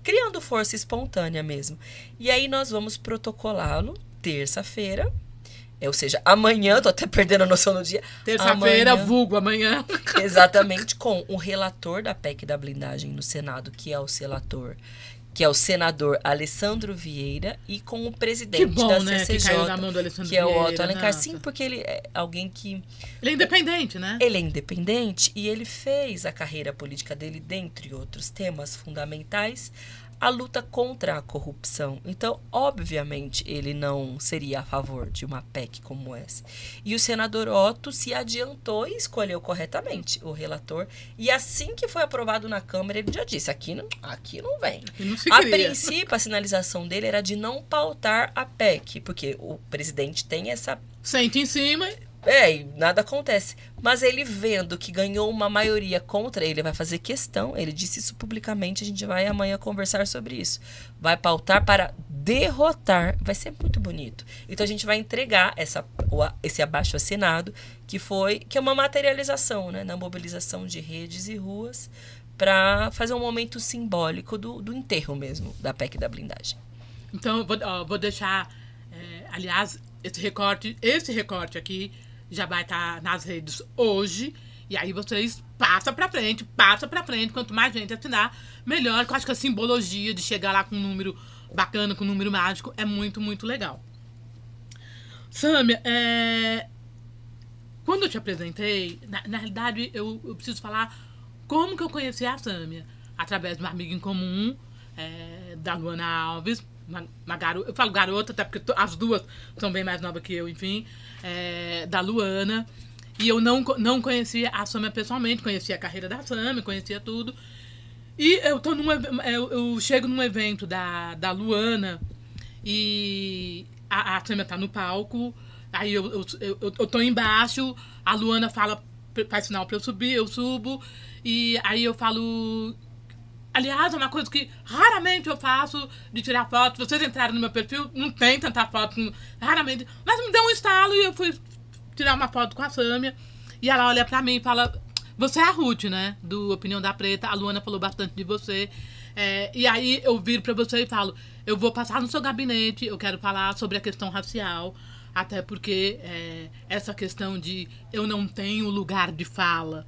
criando força espontânea mesmo. E aí nós vamos protocolá-lo terça-feira. Ou seja, amanhã, tô até perdendo a noção do dia. Terça-feira, vulgo amanhã. Exatamente, com o relator da PEC da blindagem no Senado, que é o senador Alessandro Vieira, e com o presidente da CCJ, que caiu na mão do Alessandro que é o Vieira, Otto Alencar. nossa. Sim, porque ele é alguém que... Ele é independente, né? Ele é independente e ele fez a carreira política dele, dentre outros temas fundamentais, a luta contra a corrupção. Então, obviamente, ele não seria a favor de uma PEC como essa. E o senador Otto se adiantou e escolheu corretamente o relator. E assim que foi aprovado na Câmara, ele já disse, aqui não vem. Não A princípio, a sinalização dele era de não pautar a PEC, porque o presidente tem essa... Sente em cima... e nada acontece. Mas ele vendo que ganhou uma maioria contra, ele vai fazer questão, ele disse isso publicamente, a gente vai amanhã conversar sobre isso. Vai pautar para derrotar, vai ser muito bonito. Então a gente vai entregar esse abaixo-assinado, que é uma materialização, né, na mobilização de redes e ruas, para fazer um momento simbólico do enterro mesmo, da PEC da blindagem. Então eu vou deixar, aliás, esse recorte aqui já vai estar nas redes hoje. E aí vocês passa pra frente. Quanto mais gente assinar, melhor. Eu acho que a simbologia de chegar lá com um número bacana, com um número mágico, é muito, muito legal. Sâmia, quando eu te apresentei, na realidade, eu preciso falar como que eu conheci a Sâmia. Através de uma amiga em comum, da Luana Alves. Eu falo garota, até porque as duas são bem mais novas que eu, enfim, da Luana. E eu não conhecia a Sâmia pessoalmente, conhecia a carreira da Sâmia, conhecia tudo. E eu chego num evento da Luana e a Sâmia tá no palco, aí eu tô embaixo, a Luana faz sinal pra eu subir, eu subo, e aí eu falo... Aliás, é uma coisa que raramente eu faço de tirar foto. Se vocês entrarem no meu perfil, não tem tanta foto, raramente. Mas me deu um estalo e eu fui tirar uma foto com a Sâmia. E ela olha pra mim e fala, você é a Ruth, né? Do Opinião da Preta. A Luana falou bastante de você. E aí eu viro pra você e falo, eu vou passar no seu gabinete, eu quero falar sobre a questão racial. Até porque essa questão de eu não tenho lugar de fala...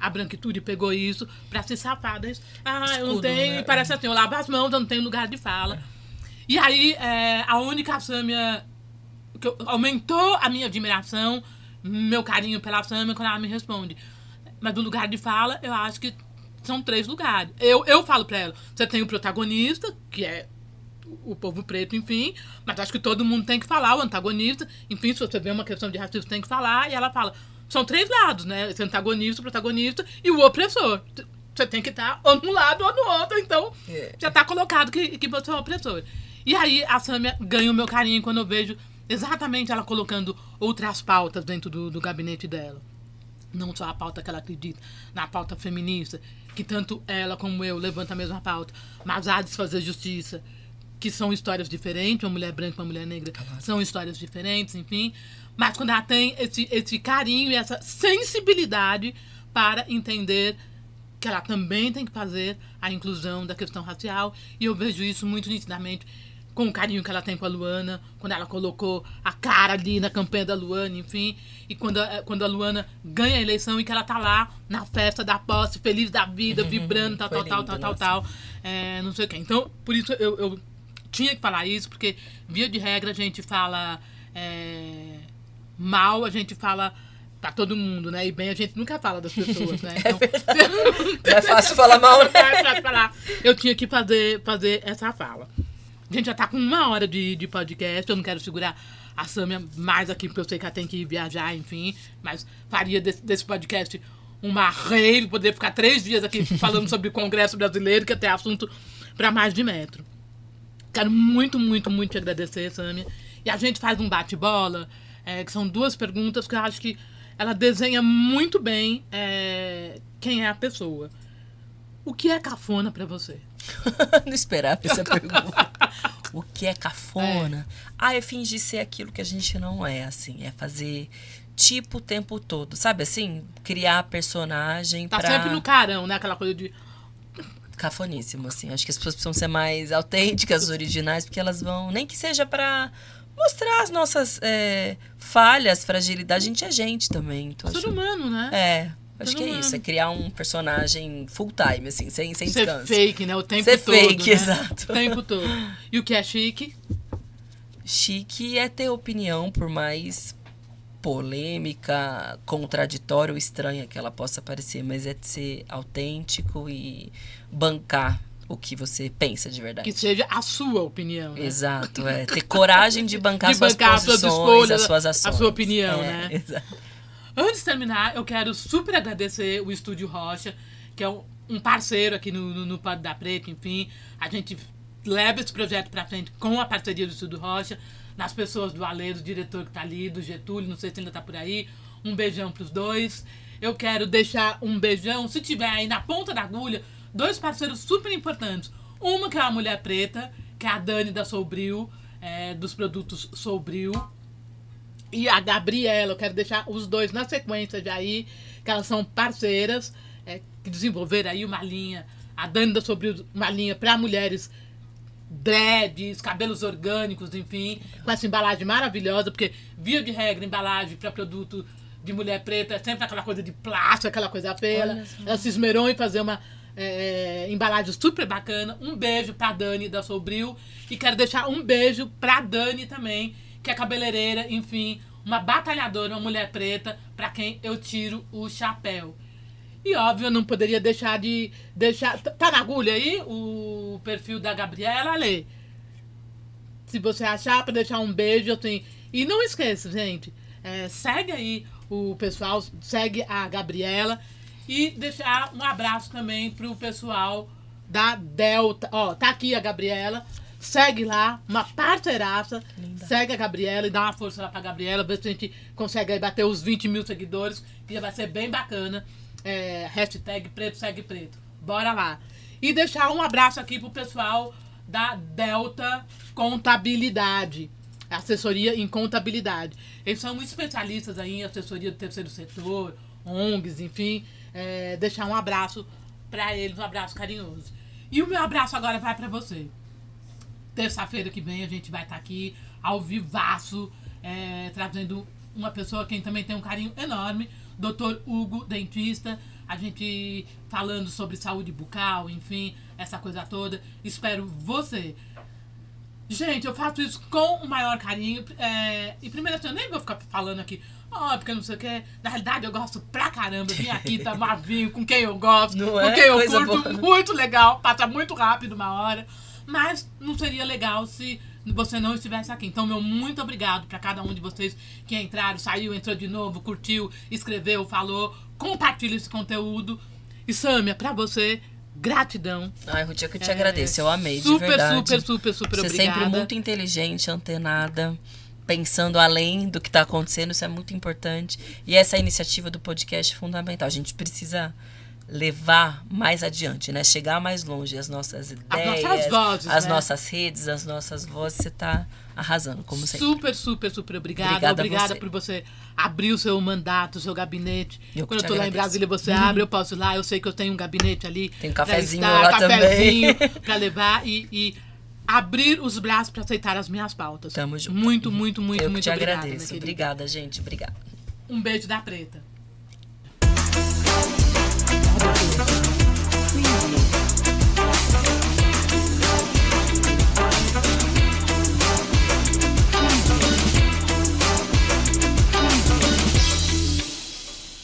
a branquitude pegou isso pra se safar. Eu não tenho, né? Parece assim, eu lavo as mãos, eu não tenho lugar de fala. E aí, a única Sâmia que aumentou a minha admiração, meu carinho pela Sâmia, quando ela me responde. Mas do lugar de fala, eu acho que são 3 lugares. Eu falo pra ela, você tem o protagonista, que é o povo preto, enfim, mas acho que todo mundo tem que falar, o antagonista, enfim, se você vê uma questão de racismo, tem que falar, e ela fala, são 3 lados, né? Esse antagonista, o protagonista e o opressor. Você tem que estar ou num lado ou no outro, então já está colocado que você é o opressor. E aí a Sâmia ganha o meu carinho quando eu vejo exatamente ela colocando outras pautas dentro do gabinete dela. Não só a pauta que ela acredita, na pauta feminista, que tanto ela como eu levantam a mesma pauta, mas há de se fazer justiça, que são histórias diferentes, uma mulher branca e uma mulher negra são histórias diferentes, enfim. Mas quando ela tem esse carinho e essa sensibilidade para entender que ela também tem que fazer a inclusão da questão racial. E eu vejo isso muito nitidamente com o carinho que ela tem com a Luana, quando ela colocou a cara ali na campanha da Luana, enfim. E quando a Luana ganha a eleição e que ela tá lá na festa da posse, feliz da vida, vibrando, tal. Não sei o quê. Então, por isso eu tinha que falar isso, porque via de regra a gente fala... mal a gente fala pra todo mundo, né? E bem a gente nunca fala das pessoas, né? Então, não é fácil falar mal, né? É fácil falar. Eu tinha que fazer essa fala. A gente já tá com 1 hora de podcast, eu não quero segurar a Sâmia mais aqui, porque eu sei que ela tem que ir viajar, enfim. Mas faria desse podcast uma rave, poder ficar 3 dias aqui falando sobre o Congresso Brasileiro, que até é assunto pra mais de metro. Quero muito, muito, muito te agradecer, Sâmia. E a gente faz um bate-bola... que são 2 perguntas que eu acho que ela desenha muito bem quem é a pessoa. O que é cafona pra você? Não esperava essa pergunta. O que é cafona? É fingir ser aquilo que a gente não é, assim. É fazer tipo o tempo todo. Sabe assim? Criar personagem tá sempre no carão, né? Aquela coisa de... Cafoníssimo, assim. Acho que as pessoas precisam ser mais autênticas, originais, porque elas vão... Nem que seja pra... mostrar as nossas falhas, fragilidades. A gente é gente também. Então ser humano, né? Acho que é isso. É criar um personagem full time, assim, sem descanso. Ser fake, né? O tempo todo. Ser fake, né? Exato. O tempo todo. E o que é chique? Chique é ter opinião, por mais polêmica, contraditória ou estranha que ela possa parecer. Mas é ser autêntico e bancar o que você pensa de verdade. Que seja a sua opinião, né? Exato, ter coragem de bancar suas posições, suas escolhas, as suas ações. A sua opinião, né? Exato. Antes de terminar, eu quero super agradecer o Estúdio Rocha, que é um parceiro aqui no Pod da Preta, enfim. A gente leva esse projeto pra frente com a parceria do Estúdio Rocha, nas pessoas do Ale, do diretor que tá ali, do Getúlio, não sei se ainda tá por aí. Um beijão pros 2. Eu quero deixar um beijão, se tiver aí na ponta da agulha, 2 parceiros super importantes. Uma que é uma mulher preta, que é a Dani da Sobril, dos produtos Sobril. E a Gabriela, eu quero deixar os 2 na sequência já aí, que elas são parceiras, que desenvolveram aí uma linha, a Dani da Sobril, uma linha para mulheres dreads, cabelos orgânicos, enfim, com essa embalagem maravilhosa, porque via de regra, embalagem para produto de mulher preta é sempre aquela coisa de plástico, aquela coisa feia. Ela se esmerou em fazer uma embalagem super bacana. Um beijo pra Dani da Sobril. E quero deixar um beijo pra Dani também, que é cabeleireira, enfim, uma batalhadora, uma mulher preta, pra quem eu tiro o chapéu. E óbvio, eu não poderia deixar de... Tá na agulha aí o perfil da Gabriela, Ale? Se você achar, pra deixar um beijo, assim. E não esqueça, gente, segue aí o pessoal, segue a Gabriela. E deixar um abraço também pro pessoal da Delta. Ó, tá aqui a Gabriela. Segue lá, uma parceiraça. Linda. Segue a Gabriela e dá uma força lá pra Gabriela. Ver se a gente consegue aí bater os 20 mil seguidores, que já vai ser bem bacana. Hashtag Preto Segue Preto. Bora lá. E deixar um abraço aqui pro pessoal da Delta Contabilidade, assessoria em contabilidade. Eles são especialistas aí em assessoria do terceiro setor, ONGs, enfim. Deixar um abraço para eles, um abraço carinhoso. E o meu abraço agora vai para você. Terça-feira que vem a gente vai estar aqui ao vivaço, trazendo uma pessoa quem também tem um carinho enorme, Dr. Hugo, dentista, a gente falando sobre saúde bucal, enfim, essa coisa toda. Espero você. Gente, eu faço isso com o maior carinho. E primeiro assim, eu nem vou ficar falando aqui, porque não sei o que. Na realidade, eu gosto pra caramba. Vim aqui tomar vinho com quem eu gosto, com quem eu curto. Boa. Muito legal, passa muito rápido uma hora. Mas não seria legal se você não estivesse aqui. Então, meu muito obrigado pra cada um de vocês que entraram, saiu, entrou de novo, curtiu, escreveu, falou. Compartilha esse conteúdo. E Sâmia, pra você, gratidão. Ai, Ruth, eu que te agradeço. Eu amei, de verdade. Super obrigada. Você é sempre muito inteligente, antenada, pensando além do que está acontecendo. Isso é muito importante. E essa iniciativa do podcast é fundamental. A gente precisa levar mais adiante, né? Chegar mais longe as nossas ideias, as nossas vozes, as nossas redes, as nossas vozes. Você está arrasando, como sempre. Super obrigada. Obrigada por você abrir o seu mandato, o seu gabinete. Quando eu tô lá em Brasília, você abre, eu posso ir lá. Eu sei que eu tenho um gabinete ali. Tem um cafezinho lá também. Para levar e abrir os braços para aceitar as minhas pautas. Tamo junto. Muito eu muito te obrigada. Agradeço. Obrigada, gente. Obrigada. Um beijo da Preta.